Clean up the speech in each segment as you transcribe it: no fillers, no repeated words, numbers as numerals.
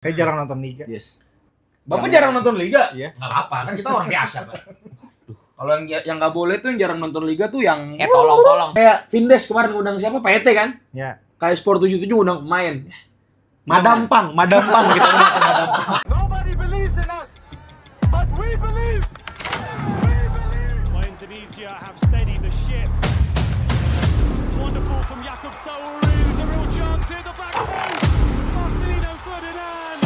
Saya jarang nonton liga. Yes. Bapak jarang nonton liga? Iya. Nggak apa-apa, kan kita orang biasa, Pak. Kalau yang nggak boleh tuh yang jarang nonton liga tuh yang Tolong. kayak Vindes kemarin ngundang siapa? PT kan? Ya. Kayak Sport 77 ngundang pemain. Madam Pang kita undang ke Madam Pang. Nobody believes in us, but we believe. We believe. Well, Indonesia have steadied the ship. Wonderful from Jakub Sauri. There's a real chance here. The back post. Martino Ferdinand.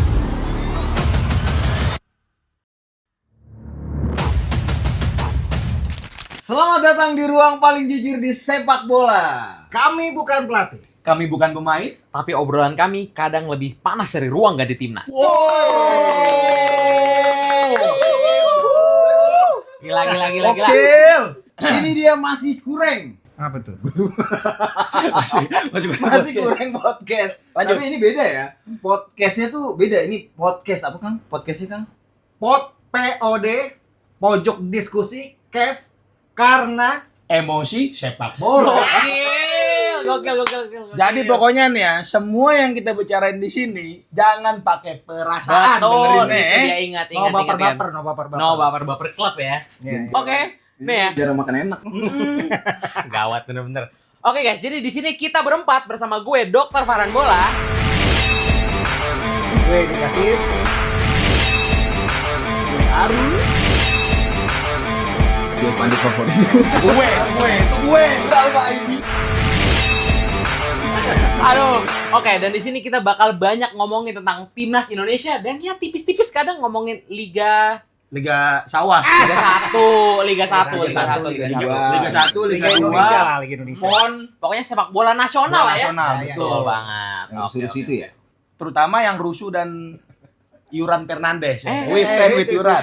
Selamat datang di ruang paling jujur di sepak bola. Kami bukan pelatih. Kami bukan pemain. Tapi obrolan kami kadang lebih panas dari ruang ganti timnas. Gila. Gokil. Ini dia masih kurang. Apa tuh? Masih Kurang podcast. Lanjut. Tapi ini beda ya. Podcastnya tuh beda. Ini podcast apa Kang? Podcastnya Kang? POD, pojok diskusi, cast, karena Emosi sepak bola. Gokil. Jadi pokoknya nih ya, semua yang kita bicarain di sini jangan pakai perasaan. Betul, Dengerin itu nih. dia ingat. no baper-baper. No baper club ya. Iya. Oke, nih ya. Jarang makan enak. Gawat bener-bener. Oke guys, jadi di sini kita berempat bersama gue Dr. Farhan Bola. Gue dikasih Aru. Gue pandai favorit. Gue. Berapa ini? Aduh, oke, dan di sini kita bakal banyak ngomongin tentang timnas Indonesia dan ya tipis-tipis kadang ngomongin Liga Sawah. Liga 1, Liga 1, Liga 1, Liga Liga 2. Indonesia lah, Liga Indonesia. Pon. Pokoknya sepak bola nasional lah ya. Nasional, Ya, betul. Betul banget. Yang Oke, suruh situ ya. Terutama yang Rusuh dan Yuran Fernandes. Eh, We stand with Yuran.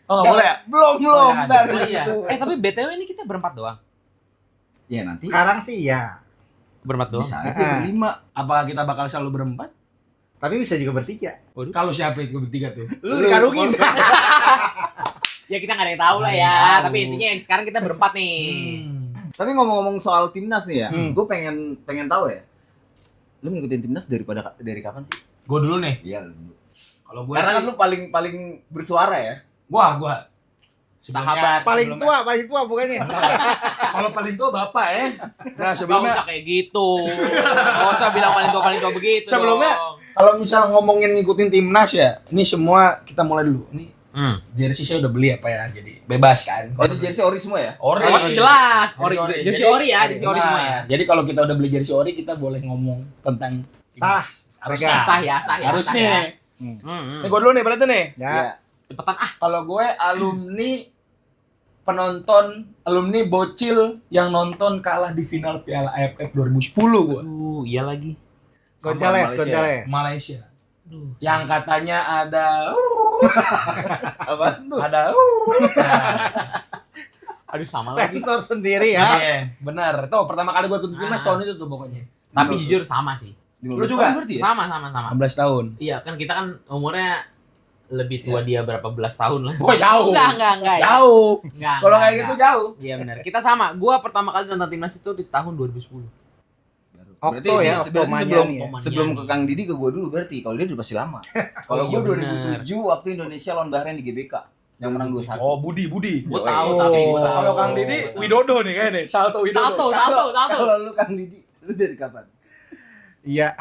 Oh, nggak boleh ya? Belum Jangan. Oh iya. Tapi BTW ini kita berempat doang. Ya nanti Sekarang sih ya. Berempat doang. bisa aja berlima. Apakah kita bakal selalu berempat? Tapi bisa juga bertiga. Kalau siapa itu bertiga tuh? Lu dikarungin. Ya kita nggak ada yang tahu lah ya. Tahu. Tapi intinya yang sekarang kita berempat nih. Tapi ngomong-ngomong soal timnas nih ya, Hmm. gue pengen tahu ya. Lu ngikutin timnas dari kapan sih? Gue dulu nih. Iya. Kalau gue Karena kan sih, lu paling bersuara ya. gua. Sahabat. paling tua bukannya. Kalau paling tua bapak ya. Nah, Gak sebelumnya usah kayak gitu. Gak usah bilang paling tua begitu. Sebelumnya, dong. kalau misal ngomongin ngikutin timnas ya, ini semua kita mulai dulu. Ini jersey saya udah beli apa ya, jadi bebas kan. Oh, ini jersey ori semua ya? Ori. Oh, jelas. Jersey Jersey Jadi, ori ya, jersey ori nah, semua ya. Jadi kalau kita udah beli jersey ori, kita boleh ngomong tentang Sah. timnas. Harusnya. Sah ya. Harusnya. Hmm. Ini gue dulu nih, berarti nih. Ya. Cepetan ah. Kalau gue alumni bocil yang nonton kalah di final Piala AFF 2010 gue. Iya lagi. Gonzales. Malaysia. Yang katanya ada Apaan tuh? Aduh sama lagi. Sensor sendiri ya. Iya, benar. Tuh pertama kali gue ikut timnas tahun itu tuh pokoknya. Tapi jujur sama sih. 15 Lu juga? tahun berarti ya? Sama. 16 tahun. Iya kan kita kan umurnya lebih tua dia berapa belas tahun lah. Gue jauh. Enggak ya. Jauh. Enggak. Kalau kayak gitu jauh. Iya benar. Kita sama. Gua pertama kali nonton timnas itu di tahun 2010. Berarti Okto ini ya, berarti Okto sebelum Manyani ya. sebelum ke Kang Didi ke gue dulu berarti. Kalau dia udah pasti lama. Kalau Iya, gue bener. 2007 waktu Indonesia lawan Bahrain di GBK yang menang 2-1. Oh, Budi. Gua Oh, tahu iya. tapi gua tahu. Kalau Kang Didi, Widodo nih kayaknya. Salto Widodo. Satu. Kalau lu Kang Didi, lu dari kapan? Iya.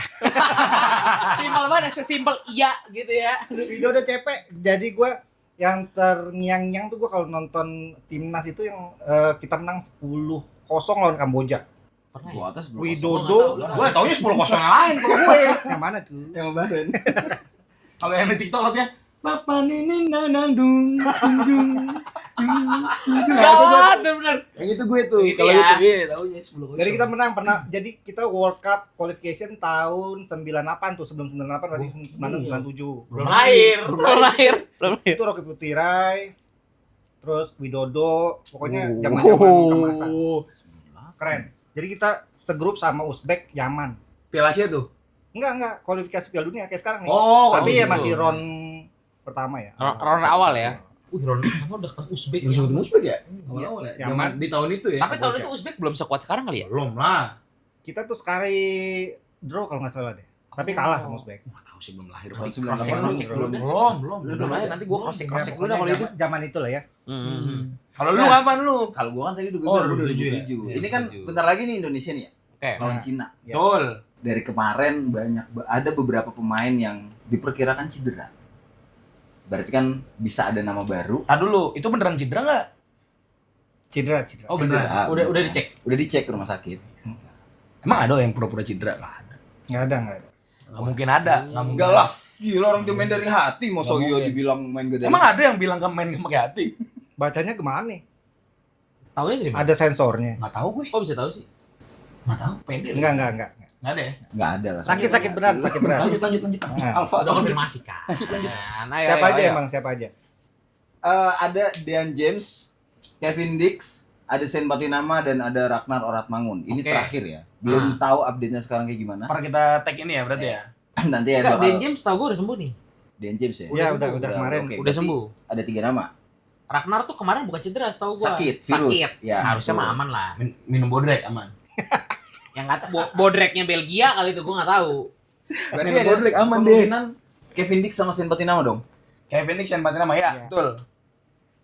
Simpel banget, sesimpel iya gitu ya. Video udah cepek. Jadi gue yang terngiang-ngiang tuh gue kalau nonton timnas itu yang kita menang 10-0 lawan Kamboja. Pernah ya? Gua atas belum. Widodo. Gue taunya 10-0 yang lain kalau gue. Yang mana tuh? Yang Bahrain. Kalau yang di TikTok lagunya Papa nini nanandung dung. Gawat bener. Yang itu gue tuh. Gitu Kalau ya. itu gue taunya 10-0. Jadi kita menang pernah. Jadi kita World Cup qualification tahun 98 tuh, sebelum 98 berarti 97. Belum lahir. Itu Rocky Putirai, terus Widodo, pokoknya zaman-zaman kemasan. Keren. Jadi kita segrup sama Uzbek, Yaman. Piala Asia tuh. Enggak, kualifikasi Piala Dunia kayak sekarang nih. Oh, Tapi ya gitu. masih round pertama ya. Round awal ya. Ronald udah ketemu Uzbek. Yang ketemu Uzbek ya? Iya. Awal ya. Yang Zaman di tahun itu ya. Tapi tahun itu Uzbek belum sekuat sekarang kali ya? Belum lah. Kita tuh sekali draw kalau nggak salah deh. Tapi kalah sama Uzbek. Nggak tahu sih, belum lahir. Tahun Cross-check 98 dulu. Belum. Belum, nanti gue cross-check dulu dah kalau itu. Zaman itu lah ya. Kalau lu kapan lu? Kalau gua kan tadi udah Oh, bilang 2007 2007. ya? Ini kan 2007. bentar lagi nih Indonesia nih ya, Oke. lawan Cina. Ya. Betul. Dari kemarin ada beberapa pemain yang diperkirakan cedera. Berarti kan bisa ada nama baru. Tadi dulu, itu beneran cedera nggak? Cedera. Oh beneran. Cedera. Udah dicek. Udah dicek ke rumah sakit. Emang ada yang pura-pura cedera? Nggak ada. Nggak ada. Nggak mungkin ada. Nggak mungkin. Enggak lah. Gila orang dia main dari hati, masa Nggak iya mungkin. dibilang main gede. Emang ada yang bilang main pakai hati? Bacanya kemana? Taunya dari mana? Ada sensornya. Nggak tahu gue. Kok bisa tahu sih? Nggak tahu. Pede. Enggak. Nggak ada ya? Enggak ada lah. Sakit beneran, sakit beneran. Lanjut. Nah. Alfa. Udah konfirmasi kan. Siapa aja emang, siapa aja? Ada Dean James, Kevin Dix, ada Sen Patinama dan ada Ragnar Oratmangun. Ini Oke. terakhir ya. Belum tahu update-nya sekarang kayak gimana. Para kita tag ini ya berarti ya. Nanti ya Enggak, bakal Dan James tau gue udah sembuh nih. Dean James ya. Ya udah kemarin. oke. Udah Berarti sembuh. Ada 3 nama. Ragnar tuh kemarin bukan cedera setahu gue. Sakit, virus. Sakit. Ya, Harusnya betul. mah aman lah. Minum bodrek aman. Yang nggak tahu bodreknya Belgia kali itu gue nggak tahu. Berarti Minum ada Bodrek aman deh. kemungkinan Kevin Dix sama Sen Patinama dong. Kevin Dix dan Patinama ya, Iya. betul.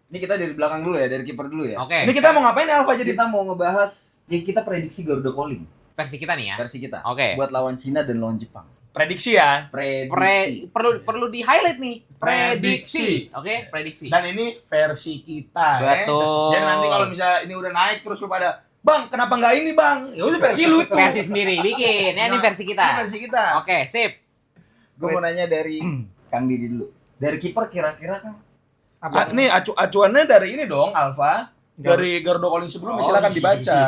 Ini kita dari belakang dulu ya, dari kiper dulu ya. Oke. Ini kita mau ngapain ya Alfa jadi? Kita mau ngebahas kita prediksi Garuda Calling versi kita nih ya. versi kita. Oke. Buat lawan Cina dan lawan Jepang. Prediksi ya. Prediksi. Perlu di highlight nih. Prediksi. Oke, prediksi. Dan ini versi kita. Betul. Ya. Jadi nanti kalau misalnya ini udah naik terus lu pada, Bang, kenapa nggak ini Bang? Ya udah versi lu itu. versi sendiri bikin. Ya ini versi Ini kita. versi kita. Oke, sip. Gue mau nanya dari Kang Didi dulu. Dari kiper kira-kira kan Ah, nih acuannya dari ini dong, Alfa. Dari Garuda Calling sebelumnya Oh, silakan iya. dibaca.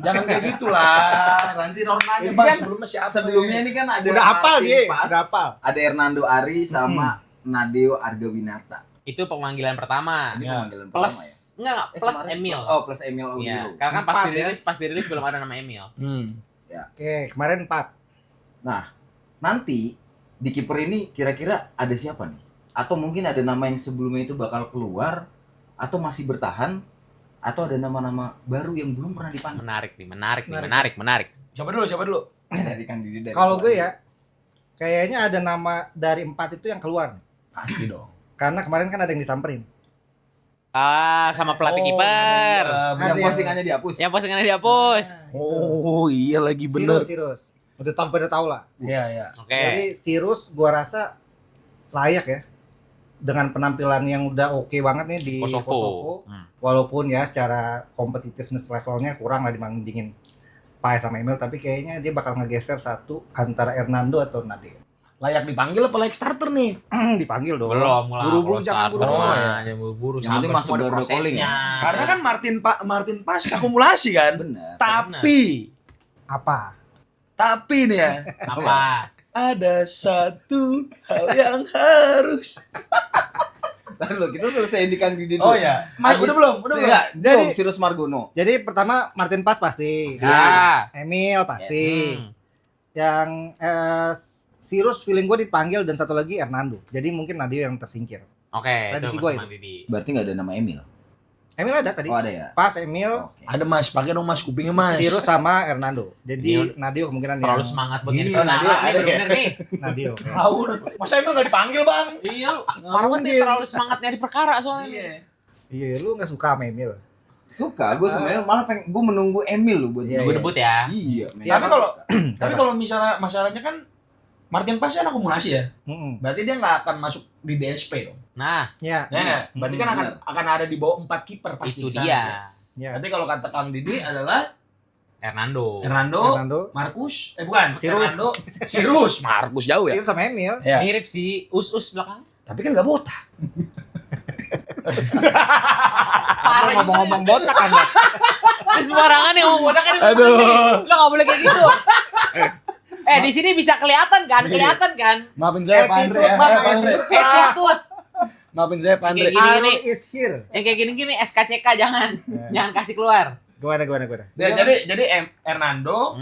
Jangan kayak gitulah. Nanti orang nanya Ini Bang kan sebelumnya siapa? sebelumnya ini kan ada Udah hafal Martin dia, Pas, udah hafal. ada Hernando Ari sama Nadeo Argawinata. Itu pemanggilan pertama. Ini Ya. panggilan Plus pertama ya. enggak, plus Kemarin Emil. plus Emil Iya, Audiro. karena kan pas 4 ya. dirilis belum ada nama Emil. Oke, kemarin 4. Nah, nanti di kiper ini kira-kira ada siapa nih? Atau mungkin ada nama yang sebelumnya itu bakal keluar atau masih bertahan atau ada nama-nama baru yang belum pernah dipanggil. Menarik. Siapa dulu? Dari Kang Didi dari Kalau gue ya, kayaknya ada nama dari 4 itu yang keluar. Pasti dong. Karena kemarin kan ada yang disamperin. Sama pelatih kiper. yang Ada yang- postingannya dihapus. Yang postingannya dihapus. Oh, iya lagi Sirus. Udah tahu lah. Iya. Oke. Jadi Sirus gua rasa layak ya. Dengan penampilan yang udah oke banget nih di Kosovo. Walaupun ya secara competitiveness levelnya kurang lah dibandingin Paes sama Emil, tapi kayaknya dia bakal ngegeser satu antara Hernando atau Nadeo. Layak dipanggil apa layak starter nih? Dipanggil dong. Belum lah. Buru-buru kalau jangan starter buru-buru. mah, jangan buru-buru. Yang penting Sabar, masuk semua ada Garuda Calling ya. prosesnya. Karena kan Martin Pas akumulasi kan. Benar. Tapi nih ya, Apa? ada satu hal yang harus. Ntar dulu, kita selesai di Kang Didi dulu. Oh ya, udah belum? Enggak, belum Sirus Margono. Jadi pertama Martin Pas pasti. Ya. Emil pasti. Hmm. Yang Sirus feeling gue dipanggil dan satu lagi Hernando. Jadi mungkin Nadeo yang tersingkir. Oke, itu Prediksi gua Mas itu. Didi. Berarti nggak ada nama Emil. Emil ada tadi. Oh ada ya. Pas Emil, Oke. Ada Mas, pakai dong Mas kupingnya Mas. Sirus sama Hernando. Jadi Nadeo kemungkinan Terlalu yang semangat buat Iya, jadi pengarah Nadeo nih, ada ya. bener-bener nih. Nadeo. Tahu, masa emang nggak dipanggil Bang? Iya, Marwet nih terlalu semangat nyari perkara soalnya. nih. Iya, lu nggak suka sama Emil. Suka, gue sebenarnya malah gue menunggu Emil loh buat Iya, Gue debut ya. Iya, men. Ya, Tapi kalau misalnya masalahnya kan Martin Pas kan akumulasi ya. Berarti dia nggak akan masuk di DSP dong. Nah, Ya. Ya nggak? Berarti kan benar. akan ada di bawah 4 kiper pasti. itu di sana. dia. Ya. Berarti kalau kata Kang Didi adalah Hernando. Hernando, Markus, bukan, Sirus. Hernando, Sirus, Markus jauh ya. Sirus sama Emil. Ya. Mirip si Us belakang. Tapi kan nggak botak. Lu ngomong-ngomong botak kan. Ini sembarangan yang mau bodak kan. Aduh. Lo nggak boleh kayak gitu. Di sini bisa kelihatan kan? Kelihatan kan? Maafin saya Pak Andre ya. Bang, Pak Andre. Attitude. Maafin saya Pak Andre. Kayak gini. Arul is here. Yang kayak gini-gini SKCK jangan. Jangan kasih keluar. Gimana. Ya, jadi Hernando,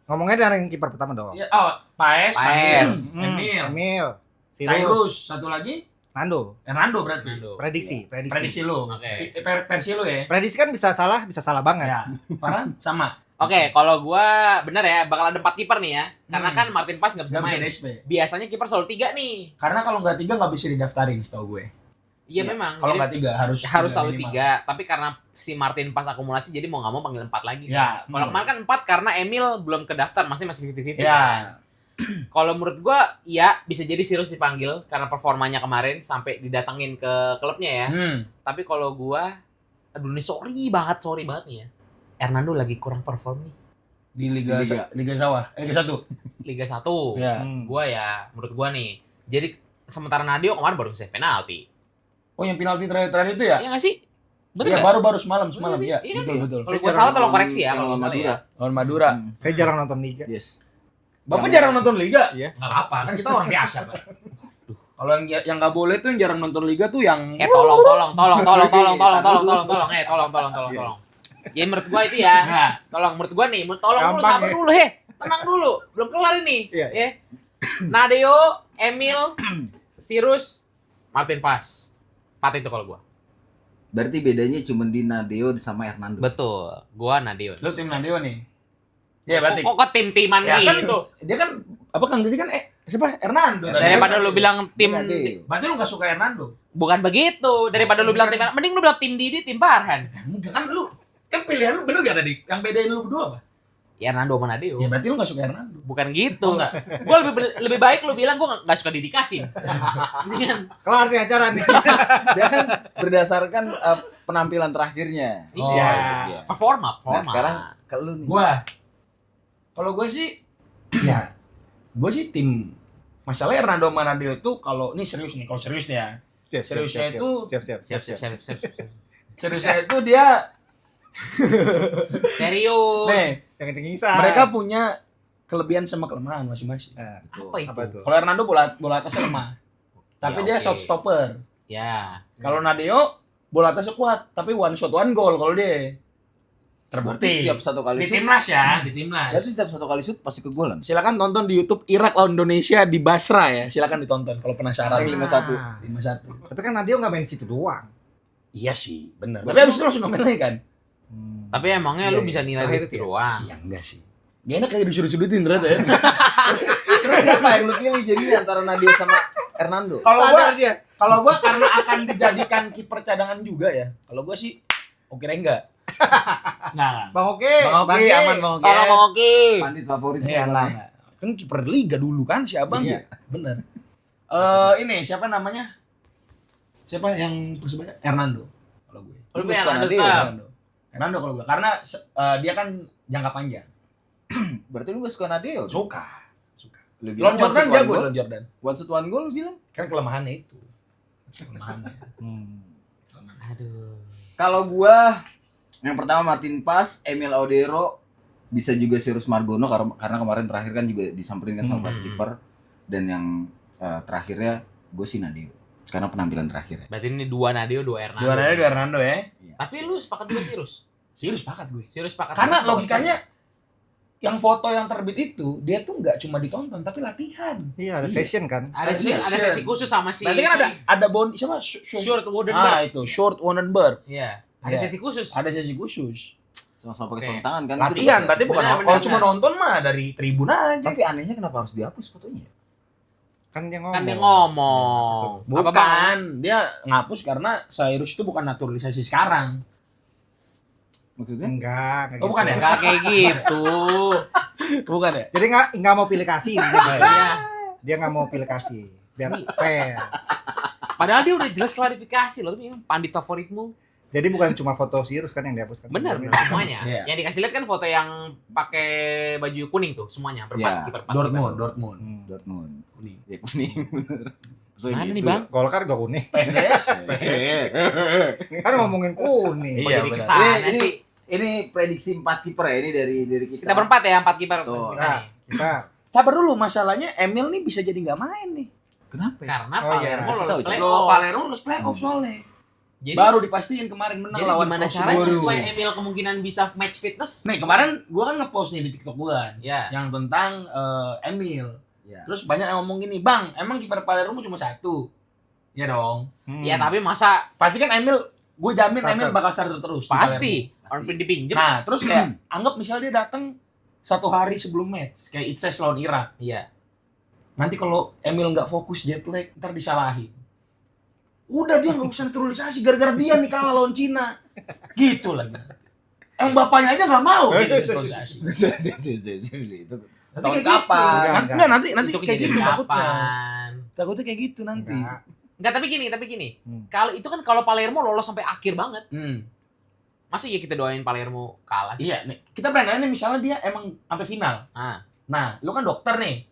Ngomongnya dari yang kiper pertama dong. ya, Paes, Paes. Emil, Emil. Sirus. Cyrus, satu lagi Nando. Hernando berarti. Prediksi. Prediksi lu. Oke. Versi lu ya. Prediksi kan bisa salah banget. Ya. Farhan sama. Oke, kalau gua bener ya bakal ada 4 kiper nih ya. Karena kan Martin Paes nggak bisa Nggak bisa main. DSP. Biasanya kiper selalu 3 nih. Karena kalau nggak 3 nggak bisa didaftarin, setahu gue. Iya Iya. memang. Kalau Jadi nggak 3 harus selalu minimal. 3. Tapi karena si Martin Paes akumulasi jadi mau nggak mau panggil 4 lagi. Ya. Kalau kemarin kan 4 karena Emil belum kedaftar, masih 50-50. Ya. Kalau menurut gua iya bisa jadi Sirius dipanggil karena performanya kemarin sampai didatengin ke klubnya ya. Tapi kalau gua aduh ini sorry banget nih ya. Hernando lagi kurang perform nih. Di Liga Liga. Sawah, Liga 1. Liga 1. Ya. Gua ya menurut gua nih. Jadi sementara Nadio kemarin baru save penalti. Oh, yang penalti terakhir itu ya? Iya nggak sih? Betul Iya, nggak? baru semalam Betul sih? ya. Iya, Betul iya. betul. Kalau Saya gua salah jarang tolong koreksi ya. Yang Kalau lawan gua salah Madura. ya. Lawan Madura. Saya jarang nonton liga. Yes. Bapak Yang- jarang nonton liga? Iya. Enggak apa-apa, kan kita orang biasa, Pak. Kalau yang nggak boleh tuh yang jarang nonton liga tuh yang Tolong. Jadi menurut gua itu ya. Nah, Tolong menurut gua nih, tolong dulu, Gampang sabar ya. dulu, tenang dulu, belum kelar ini. Iya. Ya. Nadeo, Emil, Sirus, Martin Paes. 4 itu kalau gua. Berarti bedanya cuma di Nadeo sama Hernando. Betul, gua Nadeo. lu tim Nadeo nih. Iya, berarti. Kok tim-timan Ya kan, gitu? dia kan apa Kang Didi kan siapa? Hernando. Daripada lu bilang tim Nadeo. Berarti lu enggak suka Hernando. bukan begitu, daripada lu bilang tim mending lu bilang tim Didi, tim Farhan. Enggak kan lu kan pilihan lu bener gak tadi? Yang bedain lu berdua apa? Ya Hernando sama Nadeo. Ya berarti lu enggak suka Hernando. Bukan gitu. Oh, enggak. Gua lebih baik lu bilang gua enggak suka Didi Kasim. Mendingan Kelar nih acara nih. Dan berdasarkan penampilan terakhirnya. Oh, iya. iya. Performa. Nah, sekarang ke lu nih. Kalau gue sih ya gue sih tim masalah Hernando sama Nadeo itu kalau ini serius nih, kalau serius nih ya. Seriusnya itu- siap. siap. Seriusnya itu dia Serius. nih, Yang tinggi mereka punya kelebihan sama kelemahan masing-masing. Nah, Apa itu? apa tuh? Kalau Hernando bola atasnya lemah. Tapi Ya, dia oke. shot stopper. Ya. Kalau Nadeo bola atasnya kuat, tapi one shot one goal kalau dia. Berarti Terbukti. setiap satu kali Di shoot. timnas ya, di timnas. Berarti setiap satu kali shoot pasti kegolan. Silakan tonton di YouTube Irak lawan Indonesia di Basra ya. Silakan ditonton kalau penasaran. Yang 5-1. 5-1. Tapi kan Nadio nggak main situ doang. Iya sih, benar. Tapi habis itu langsung main lagi kan? Tapi emangnya Iya, lu iya. bisa nilai Terakhir dari itu situ ya? doang. Iya enggak sih. Gak enak kayak disudut-sudutin ternyata ya. Terus siapa yang lu pilih jadinya antara Nadeo sama Hernando? Kalau Sadar gua dia. kalau gua karena akan dijadikan kiper cadangan juga ya. Kalau gua sih oke enggak. Nah, Bang Oke, Bang Oki Oke. aman Bang Oki. Kalau mau oke. Pandit favorit Iya gua. lah. Kan kiper liga dulu kan si Abang Iya. ya. Bener. Ini siapa namanya? Siapa yang Persebaya? Hernando. Kalau gue. Lu Lu pengen suka Hernando Nadeo? tetap. Hernando kalau gue. Karena dia kan jangka panjang. Berarti lu gak suka Nadeo? Suka. Lu bilang Lon Jordan one shoot, one jago goal. Lon Jordan. One shoot one goal lu bilang? Kan kelemahannya itu. Kelemahannya. Aduh. Kalau gua yang pertama Martin Paes, Emil Odero, bisa juga Sirus Margono karena kemarin terakhir kan juga disamperin kan sama pelatih kiper, dan yang terakhirnya gue sih Nadeo karena penampilan terakhir ya. Berarti ini 2 Nadeo, 2 Hernando. Juaranya di Hernando ya. Tapi lu sepakat juga Sirus. Serius sepakat gue. Sirus sepakat. Karena Sirus. logikanya yang foto yang terbit itu dia tuh nggak cuma ditonton tapi latihan. Iya, ada Iya. session kan. ada sesi khusus sama si Berarti kan ada bond siapa? Short Woodenberg. itu Short Wonenberg. Iya. Ada Iya. sesi khusus. Ada sesi khusus. Sama-sama pakai Oke. sarung tangan kan. itu Latihan, juga berarti bukan Benar, kalau benar, cuma benar. nonton mah dari tribun aja. Tapi anehnya kenapa harus dihapus fotonya? Kan dia ngomong. Kan dia ngomong. Apa, Bang? Bukan, dia ngapus karena Cyrus itu bukan naturalisasi sekarang. Maksudnya? Enggak, Oh, bukan ya? Enggak kayak gitu. Bukan ya? Jadi nggak mau pilih kasih. Iya. Dia nggak mau pilih kasih. Biar fair. Padahal dia udah jelas klarifikasi loh, tapi memang pandit favoritmu. Jadi bukan cuma foto Sirus kan yang dihapuskan. Benar, semuanya. Iya. Yang dikasih lihat kan foto yang pakai baju kuning tuh semuanya, berempat Iya. kiper 4. Dortmund. Hmm. Dortmund. Kuning. Ya kuning. bener. So, Mana gitu. nih, Bang? Golkar gak kuning. PSDS. Kan ngomongin kuning. Iya, Jadi benar. kesana Ini- sih. Ini prediksi 4 kiper ya, ini dari kita. Kita berempat ya, 4 kiper. Tuh. Nah, kita Sabar dulu, masalahnya Emil nih bisa jadi nggak main nih. Kenapa ya? Karena Oh, iya. Palermo Kasih lolos tahu, playoff. Lo Palermo harus playoff soalnya. Jadi, Baru dipastikan kemarin menang jadi lawan gimana Frosinone. caranya Waduh. supaya Emil kemungkinan bisa match fitness? Nih kemarin gua kan ngepost nih di TikTok gua kan, Ya. yang tentang Emil. Ya. Terus banyak yang ngomong gini, "Bang, emang kiper Palermo cuma satu?" Ya dong. Hmm. Ya tapi masa Pasti kan Emil gue jamin Starter. Emil bakal starter terus. di Pasti. Palermo. Orang dipinjem. Nah, terus kayak anggap misalnya dia datang 1 hari sebelum match, kayak Itses lawan Irak. Iya. Nanti kalau Emil nggak fokus jet lag, ntar disalahin. Udah dia nggak usah naturalisasi gara-gara dia nih kalah lawan Cina. Gitu lagi. Emang bapaknya aja nggak mau dia naturalisasi. Itu Nanti tahun kayak kapan? gitu. Nanti Itu kayak gitu kejadian takutnya. kapan? Takutnya kayak gitu nanti. Enggak. Tapi gini. Hmm. Kalau itu kan kalau Palermo lolos sampai akhir banget. Hmm. Masa ya kita doain Palermo kalah? Iya, nih. Kita berandai nih misalnya dia emang sampai final. Ah. Nah, lu kan dokter nih.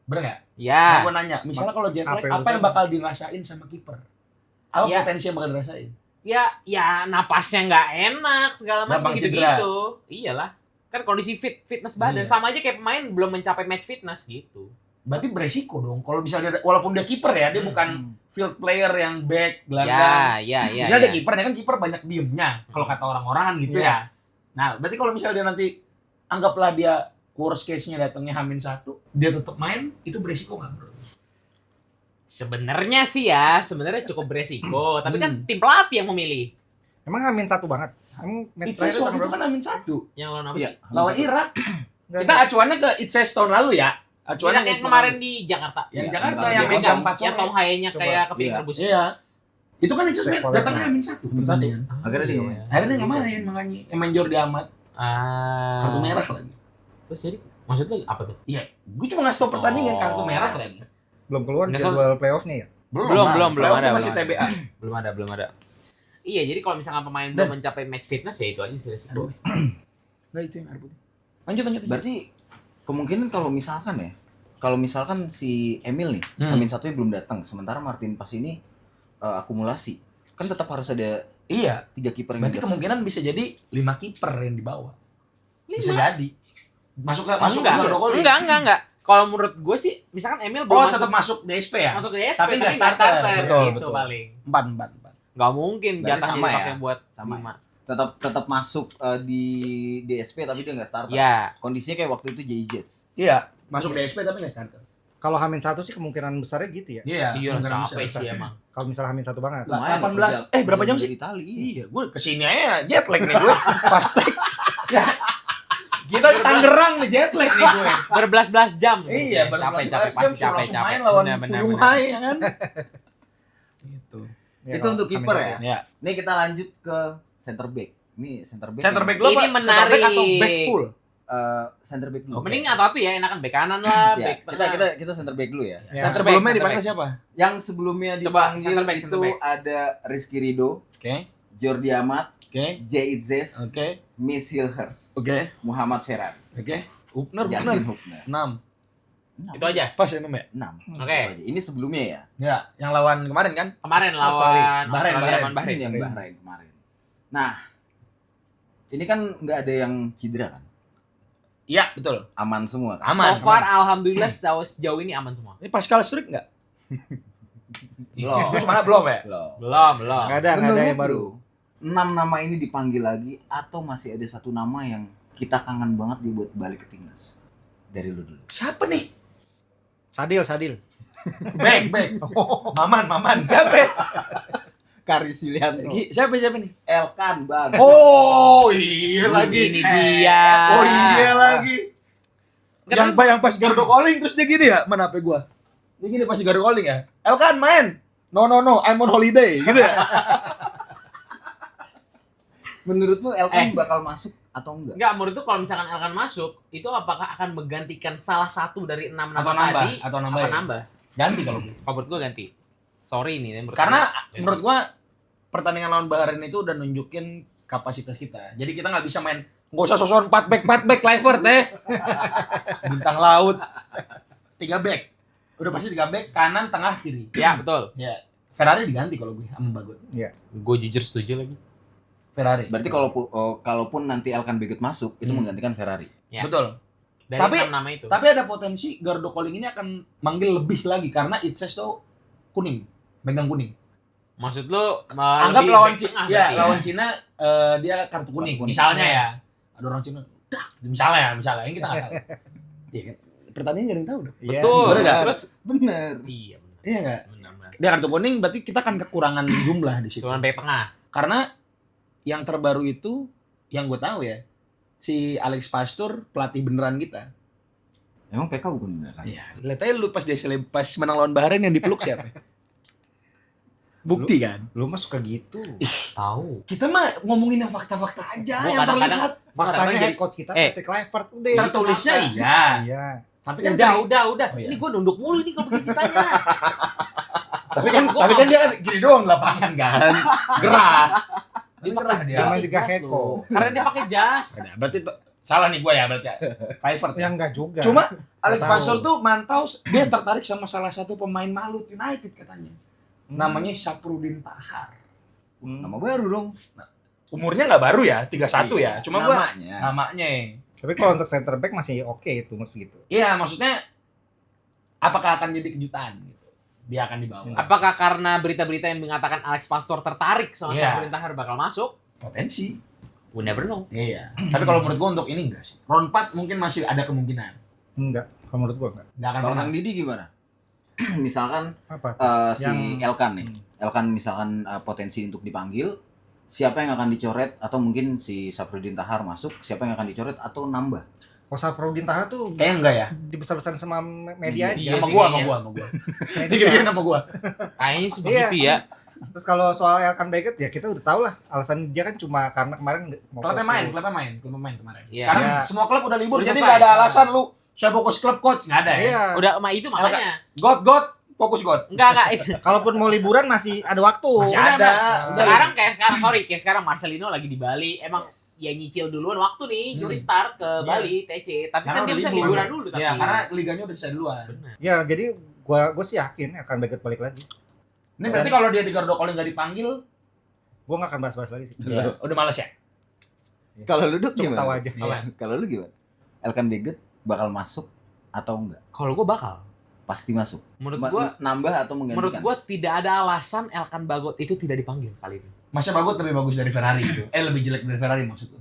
Bener nggak? Ya. Nah, gue nanya, misalnya kalau jet lag, apa apa yang urusannya? bakal dirasain sama kiper? Apa Iya. potensi yang bakal dirasain? Ya napasnya nggak enak segala macam Gampang cedera. gitu-gitu. Iyalah. Kan kondisi fitness badan Iya. sama aja kayak pemain belum mencapai match fitness gitu. Berarti beresiko dong. Kalau misalnya dia, walaupun dia kiper ya, dia bukan field player yang back, gelandang. Ya. Misalnya dia kiper, dia kan kiper banyak diemnya. Kalau kata orang-orang kan gitu ya. Nah, berarti kalau misalnya dia nanti anggaplah dia worst case-nya datangnya H-1, dia tetap main, itu beresiko nggak bro? Sebenarnya sih ya, sebenarnya cukup beresiko, tapi kan tim pelatih yang memilih. Emang Amin 1 banget. Emang match Itses terakhir waktu itu tanggal kan H-1 Yang lawan apa Iya, sih? lawan Irak. berapa? Kita acuannya ke Itses tahun lalu ya. Acuannya Irak yang ke kemarin di Jakarta. yang Iya, Jakarta yang yang Jakarta. jam 4 Yang sore. Tom Haye-nya Coba. kayak kepiting Iya. rebus. Iya. Itu kan Itses Cek datangnya polemik. H-1 pertandingan. Akhirnya dia nggak main. Akhirnya dia nggak main makanya. Yang main Jordi Amat. Kartu merah lagi. Terus jadi maksud lu apa tuh? Iya, gue cuma ngasih tau pertandingan kartu merah lagi. Belum keluar Nggak jadwal playoff-nya ya? Belum Playoff ada, tuh masih belum TBA. Belum ada. Iya, jadi kalau misalkan pemain belum mencapai match fitness ya itu aja sih resiko. Nah itu yang arbut. Lanjut. Berarti kemungkinan kalau misalkan si Emil nih, Amin 1-nya belum datang, sementara Martin Pas ini akumulasi. Kan tetap harus ada Iya. 3 kiper yang Berarti digas. kemungkinan bisa jadi 5 kiper yang dibawa. Bisa 5. jadi. Masuk ke Gordokoli. Enggak. Kalau menurut gue sih, misalkan Emil Oh, belum tetap masuk masuk DSP ya? untuk DSP, Tapi nggak starter. Betul. gitu paling. 4. Nggak mungkin Berarti jatahnya sama ya? dipakai buat Sama 5. Tetap masuk di DSP tapi dia nggak starter. Ya, Kondisinya kayak waktu itu JI Jets. Iya, masuk DSP tapi nggak starter. Kalau Hamin 1 sih kemungkinan besarnya gitu ya. Iya, iya kemungkinan capek besar. sih emang. Kalau misalnya Hamin 1 banget. Lah, Lumayan, 18. Berapa jam sih? Dari Itali. Iya, gue kesini aja jet lag nih gue. Pasti. Kita di Tangerang nih jet lag nih gue. Berbelas-belas jam. Iya, capek, berbelas-belas pasti jam capek. suruh main lawan Benar. Fuyung Hai ya kan. Gitu. Ya, Itu kalau untuk Hamin kiper 1. ya. Ya. Nih kita lanjut ke center back. Ini center back. Center yang- back lo Ini apa? Center back atau menarik. back full? Center back dulu. Mending atau ya, enakan bek kanan lah, Ya, bek tengah. kita center back dulu ya. Ya. Center Sebelumnya back, dipanggil center siapa? Yang sebelumnya Coba, dipanggil center back, itu center back. ada Rizky Ridho, Oke. Jordi Amat, Oke. Jay Itzes, Oke. Miss Hilhers, Oke. Muhammad Ferran, Oke. Upner. Justin Hubner. 6. Itu aja. Pas ya 6 ya? 6. Oke. Ini sebelumnya ya. Ya, yang lawan kemarin kan? Kemarin lawan Bahrain, Australia Bahrain. lawan Bahrain. Ini yang Bahrain kemarin. Nah, ini kan nggak ada yang cedera kan? Iya, betul. Aman semua kan? Aman. So far alhamdulillah sejauh ini aman semua. Ini Pascal Struijk enggak? Belum. Itu mana belum ya? Belum. Belum. Nggak ada yang baru. 6 nama ini dipanggil lagi atau masih ada satu nama yang kita kangen banget dibuat balik ke timnas? Dari lu dulu. Siapa nih? Sadil. Back. Maman. Siapa? Ya? Karis Yulianto. Siapa nih? Elkan Bang. Oh, iya lagi. Ini dia. Oh, iya lagi. Kenapa? Yang pas Gardo calling terus dia gini ya, mana HP gua? Dia gini pas Gardo calling ya. Elkan main. No, I'm on holiday gitu ya. Menurut lu Elkan bakal masuk atau enggak? Enggak, menurut tuh kalau misalkan Elkan masuk, itu apakah akan menggantikan salah satu dari 6 nama Atau nambah, tadi? atau nambah Apa ya? nambah? Ganti kalau gitu. Kalau menurut gua ganti. Sorry nih, menurut Karena gua. menurut gua pertandingan lawan Bahrain itu udah nunjukin kapasitas kita. Jadi kita nggak bisa main nggak usah sosokan 4 back Clivert bintang laut 3 back. Udah pasti 3 back kanan tengah kiri. Ya, betul. Ya, Ferrari diganti kalau gue sama Bagot. Gue jujur setuju lagi. Ferrari. Berarti kalaupun nanti Elkan Begut masuk itu menggantikan Ferrari. Ya. Betul. Dari Tapi- 6 nama itu. Tapi ada potensi Gardo calling ini akan manggil lebih lagi karena Itses tuh kuning, megang kuning. Maksud lu Anggap lebih lawan back Cina, tengah ya, berarti lawan Cina dia kartu kuning. Kartu kuning. Misalnya ya, ada orang Cina, dak, misalnya ini kita nggak tahu. Iya kan? Pertandingan nggak ada yang tahu dong. Iya. Betul. Bener nggak? Terus Bener. iya benar. Iya nggak? Benar. Dia kartu kuning berarti kita kan kekurangan jumlah di situ. Cuman back tengah. Karena yang terbaru itu yang gue tahu ya, si Alex Pastur pelatih beneran kita. Emang PK bukan beneran? Iya. Lihat aja lu pas pas menang lawan Bahrain yang dipeluk siapa? Bukti kan? Lu mah suka gitu. Tahu. Kita mah ngomongin yang fakta-fakta aja Gua yang kadang-kadang- terlihat. Faktanya jadi- head coach kita Patrick Kluivert udah. Tertulisnya itu iya. Iya. Tapi kan Udah. Oh, iya. Ini gue nunduk mulu ini kalau begini ceritanya. tapi kan dia gini doang lapangan kan. Gerah. Dia Gerah pakai dia. Namanya pakai juga jas Heko. loh. Karena dia pakai jas. Nah, berarti salah nih gue ya berarti. Kluivert. Ya enggak juga. Cuma Alex tahu. Pastur tuh mantau dia tertarik sama salah satu pemain Malut United katanya. Namanya Syafruddin Tahar. Nama baru dong. Umurnya nggak baru ya, 31 ya. Cuma gua namanya. Tapi kalau untuk center back masih oke itu umur segitu. Iya, maksudnya apakah akan jadi kejutan gitu. Dia akan dibawa. Apakah karena berita-berita yang mengatakan Alex Pastor tertarik sama Iya. Syafruddin Tahar bakal masuk? Potensi. We never know. Iya. Tapi kalau menurut gua untuk ini enggak sih. Round 4 mungkin masih ada kemungkinan. Enggak, kalau menurut gua enggak. Enggak akan Kalau pernah. Kang Didi gimana? Misalkan Apa? si Elkan nih. Elkan misalkan potensi untuk dipanggil, siapa yang akan dicoret atau mungkin si Syafruddin Tahar masuk, siapa yang akan dicoret atau nambah? Kalau Syafruddin Tahar tuh Kayaknya enggak ya. dibesar-besarin sama media aja. Iya Sama sih, gua, kayaknya. sama gua. Media. Dia kira nama gua. Kayaknya sih begitu Iya. ya. Terus kalau soal Elkan Baggett ya kita udah tahu lah alasan dia kan cuma karena kemarin mau Klubnya fokus. main kemarin. Iya. Sekarang Iya. semua klub udah libur, Udah jadi selesai. enggak ada alasan lu saya fokus klub coach, enggak ada ya. Iya. Udah itu makanya. Fokus God. Enggak itu. Kalaupun mau liburan masih ada waktu. Masih Udah, ada. Kayak sekarang Marcelino lagi di Bali. Emang ya nyicil duluan waktu nih, Juri start ke Iya. Bali, TC. Tapi Karena kan dia udah bisa libur. liburan dulu tapi. Iya, karena liganya udah selesai duluan. Benar. Ya jadi gua sih yakin akan Baggett balik lagi. Ini berarti kalau dia di Gardo Calling nggak dipanggil, Gua nggak akan bahas-bahas lagi sih. udah males ya? Kalau lu Duk, Cuma tahu gimana? aja. Iya. Kalau lu gimana? Elkan Baggett bakal masuk atau enggak? Kalau gue bakal. Pasti masuk. Menurut gue Nambah atau menggantikan? Menurut gua tidak ada alasan Elkan Bagot itu tidak dipanggil kali ini. Masa Bagot lebih bagus dari Ferrari gitu? Lebih jelek dari Ferrari maksud lu?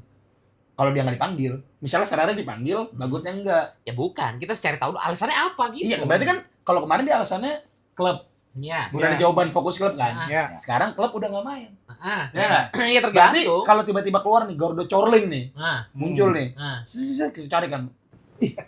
Kalau dia nggak dipanggil, misalnya Ferrari dipanggil, Bagotnya enggak. Ya bukan, kita cari tahu dulu alasannya apa gitu. Iya, berarti kan kalau kemarin dia alasannya klub, Iya. udah ada jawaban fokus klub kan. Ya. Sekarang klub udah nggak main. Ya nggak? Iya Berarti tergantung. kalau tiba-tiba keluar nih Gordo Corling nih, Nah, muncul nih, kita cari kan,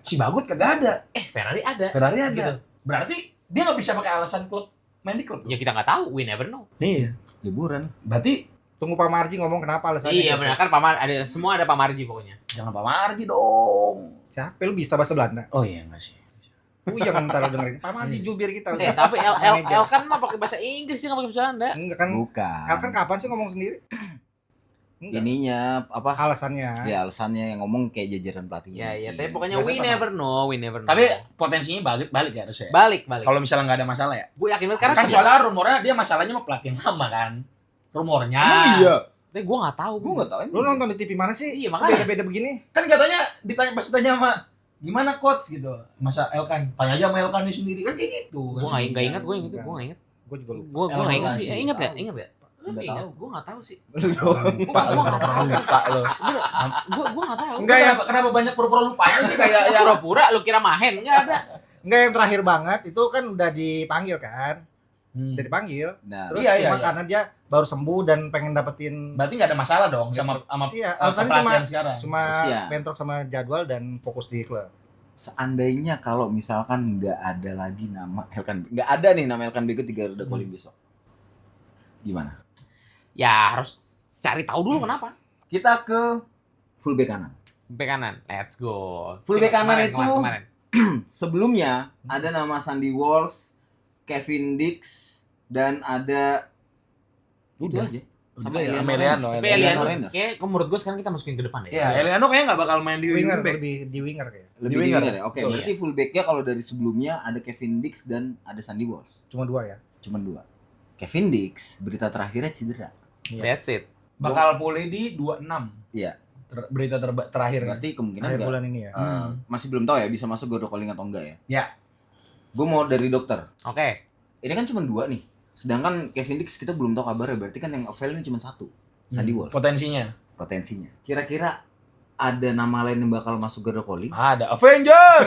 si Bagot kagak ada, Ferrari ada. Ferrari ada. Gitu. Berarti dia nggak bisa pakai alasan klub main di klub. Ya kita nggak tahu, we never know. Iya. liburan. Berarti Tunggu Pak Marji ngomong kenapa alasannya. Iya gitu. benar kan Pamar ada semua ada Pamarji pokoknya. jangan Pak Marji dong. Siapa lu bisa bahasa Belanda? Oh iya nggak sih. Yang ntar lu dengerin. Pak Marji jubir kita. Tapi Manajer. El kan mah pakai bahasa Inggris sih nggak pakai bahasa Belanda. Enggak kan? Bukan. Elkan kapan sih ngomong sendiri? Enggak. Ininya apa? Alasannya. Ya alasannya yang ngomong kayak jajaran pelatih. Ya, tapi pokoknya we never know. Tapi potensinya balik ya harusnya. balik. Kalau misalnya nggak ada masalah ya. Gue yakin banget karena Kan soalnya rumornya dia masalahnya sama pelatih yang lama kan. Rumornya. iya. tapi gue nggak tahu. Gue nggak tahu. Lu nonton di TV mana sih? Iya, makanya. Beda-beda begini. Kan katanya pas ditanya sama gimana coach gitu. Masa Elkan, tanya aja sama Elkan sendiri kan kayak gitu. Gue nggak ingat, gue nggak ingat. Gue juga lupa. Gue nggak ingat sih. Elkan Ingat sih. ya? Ingat ya? Nggak tahu. Gue nggak tahu sih. Lu doang. Lupa lo, Gua nggak tahu. lupa lo. Gue nggak tahu. Enggak ya. Kenapa banyak pura-pura lupanya sih kayak ya. Pura-pura lu kira mahen nggak ada. Enggak, yang terakhir banget itu kan udah dipanggil kan? Hmm. Udah dipanggil. Nah, Terus Iya, cuma iya. karena dia baru sembuh dan pengen dapetin Berarti nggak ada masalah dong sama iya, sama alasannya pelatihan sekarang. cuma Usia. bentrok sama jadwal dan fokus di klub. seandainya kalau misalkan nggak ada lagi nama Elkan, nggak ada nih nama Elkan Baggett di Garuda Calling besok, gimana? Ya harus cari tahu dulu kenapa. Kita ke fullback kanan. Bek kanan, let's go. Fullback kanan Kemarin, itu kemarin. Sebelumnya ada nama Sandy Walsh, Kevin Dix, dan ada itu Udah. aja. Sama Emiliano Tapi Emiliano Eliano, Reinders. kayak menurut gue sekarang kita masukin ke depan Iya, ya. Eliano kayaknya nggak bakal main di Winger, wingback. lebih di winger kayak. Lebih Di di winger. winger ya. Oke, Oh, berarti fullbacknya kalau dari sebelumnya ada Kevin Dix dan ada Sandy Walsh. Cuma 2 ya. Cuman 2. Kevin Dix berita terakhirnya cedera. That's it. Bakal pulih di 26. Iya. Berita terakhir. Berarti kemungkinan Akhir nggak, bulan ini ya. masih belum tahu ya bisa masuk Garuda Calling atau enggak ya. Ya. Gue mau dari dokter. Oke. Ini kan cuma 2 nih. Sedangkan Kevin Dix kita belum tahu kabarnya. Berarti kan yang avail ini cuma 1. Sandy Walsh. Potensinya. Potensinya. Kira-kira ada nama lain yang bakal masuk Garuda Calling? Ada Avenger.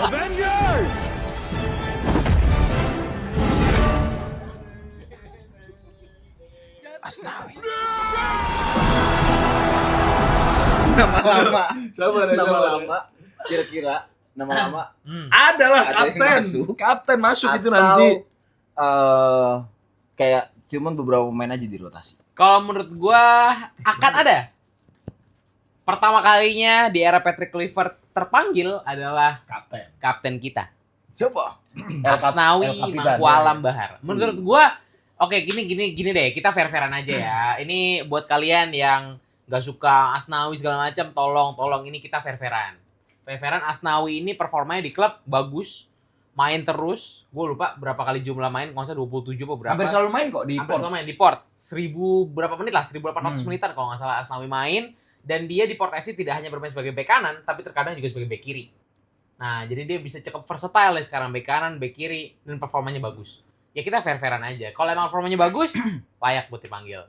Avengers! Nama lama. Sabar ya, Nama sabar ya. lama. Kira-kira nama lama Adalah Ada yang kapten. masuk. Kapten masuk itu atau nanti. kayak cuman beberapa pemain aja di rotasi. Kalau menurut gua akan ada. Pertama kalinya di era Patrick Kluivert terpanggil adalah kapten kita. Siapa? Asnawi El Capitan, Mangkualam ya. Bahar. Menurut gua oke gini deh, kita fair-fairan aja ya. Ini buat kalian yang nggak suka Asnawi segala macam, tolong ini kita fair-fairan. Fair-fairan Asnawi ini performanya di klub bagus, main terus. Gue lupa berapa kali jumlah main, nggak usah 27 apa berapa. Hampir selalu main kok di Hampir Port. selalu main di Port. 1000 berapa menit lah, 1800 menitan kalau nggak salah Asnawi main. Dan dia di Port FC tidak hanya bermain sebagai bek kanan, tapi terkadang juga sebagai bek kiri. Nah, jadi dia bisa cukup versatile ya sekarang, bek kanan, bek kiri, dan performanya bagus. Ya kita fair-fairan aja. Kalau emang performanya bagus, layak buat dipanggil.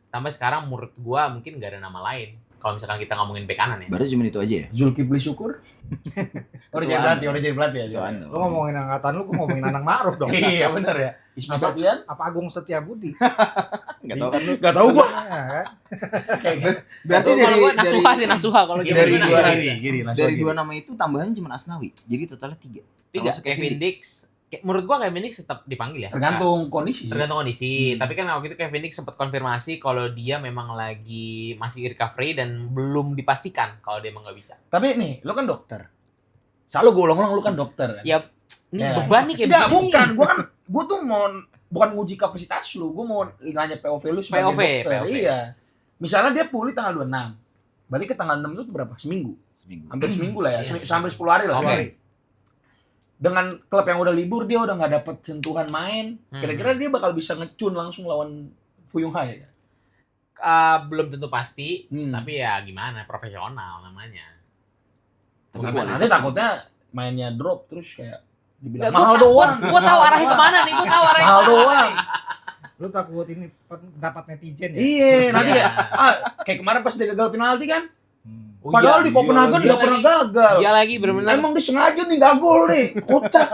Tambah sekarang menurut gua mungkin nggak ada nama lain. Kalau misalkan kita ngomongin bek kanan ya. Berarti cuma itu aja ya? Zulkifli Syukur. Udah jadi pelatih aja. Tuan. Lu ngomongin angkatan lu, gua ngomongin Anang Ma'ruf dong. Iya benar ya. Ismail Sofian? Apa Agung Setiabudi? Enggak tahu kan lu. Enggak tahu gua. Ya, kan? Berarti Kalau dari gua Nasuha sih Nasuha kalau gitu. dari Giri, dua- Giri, dari dua nama itu tambahannya cuma Asnawi. Jadi totalnya 3. Tiga, Kevin Dix. Menurut gua Kevin Dix tetap dipanggil ya. Tergantung kondisi sih. Tergantung kondisi. Tapi kan waktu itu Kevin Dix sempat konfirmasi kalau dia memang lagi masih recovery dan belum dipastikan kalau dia emang nggak bisa. Tapi nih, lu kan dokter. Selalu gue ulang-ulang lu kan dokter kan. Ya, ini Ya. beban nih kayak Enggak, begini. bukan. Gua tuh mau bukan nguji kapasitas lu, gua mau nanya POV lu sebagai POV. dokter. Iya. Misalnya dia pulih tanggal 26. Berarti ke tanggal 6 itu berapa? Seminggu. Hampir seminggu lah ya. Yes. Sampai 10 hari lah. Oke. 10 hari. Dengan klub yang udah libur dia udah nggak dapet sentuhan main. Kira-kira dia bakal bisa ngecun langsung lawan Fuyung Hai ya? Belum tentu pasti, Hmm. tapi ya gimana, profesional namanya. Tapi Gimana? Nanti takutnya mainnya drop terus kayak dibilang Nggak, mahal doang. Gua tahu arahnya kemana nih, gua tahu arahnya Mahal kemana. doang. Lu takut ini pendapat netizen ya? Iya, nanti Iya. ya. Kayak kemarin pas dia gagal penalti kan. Hmm. Oh, Padahal iya. di Copenhagen Iya nggak pernah gagal. Iya lagi benar-benar. Emang dia sengaja nih nggak gol nih. Kocak.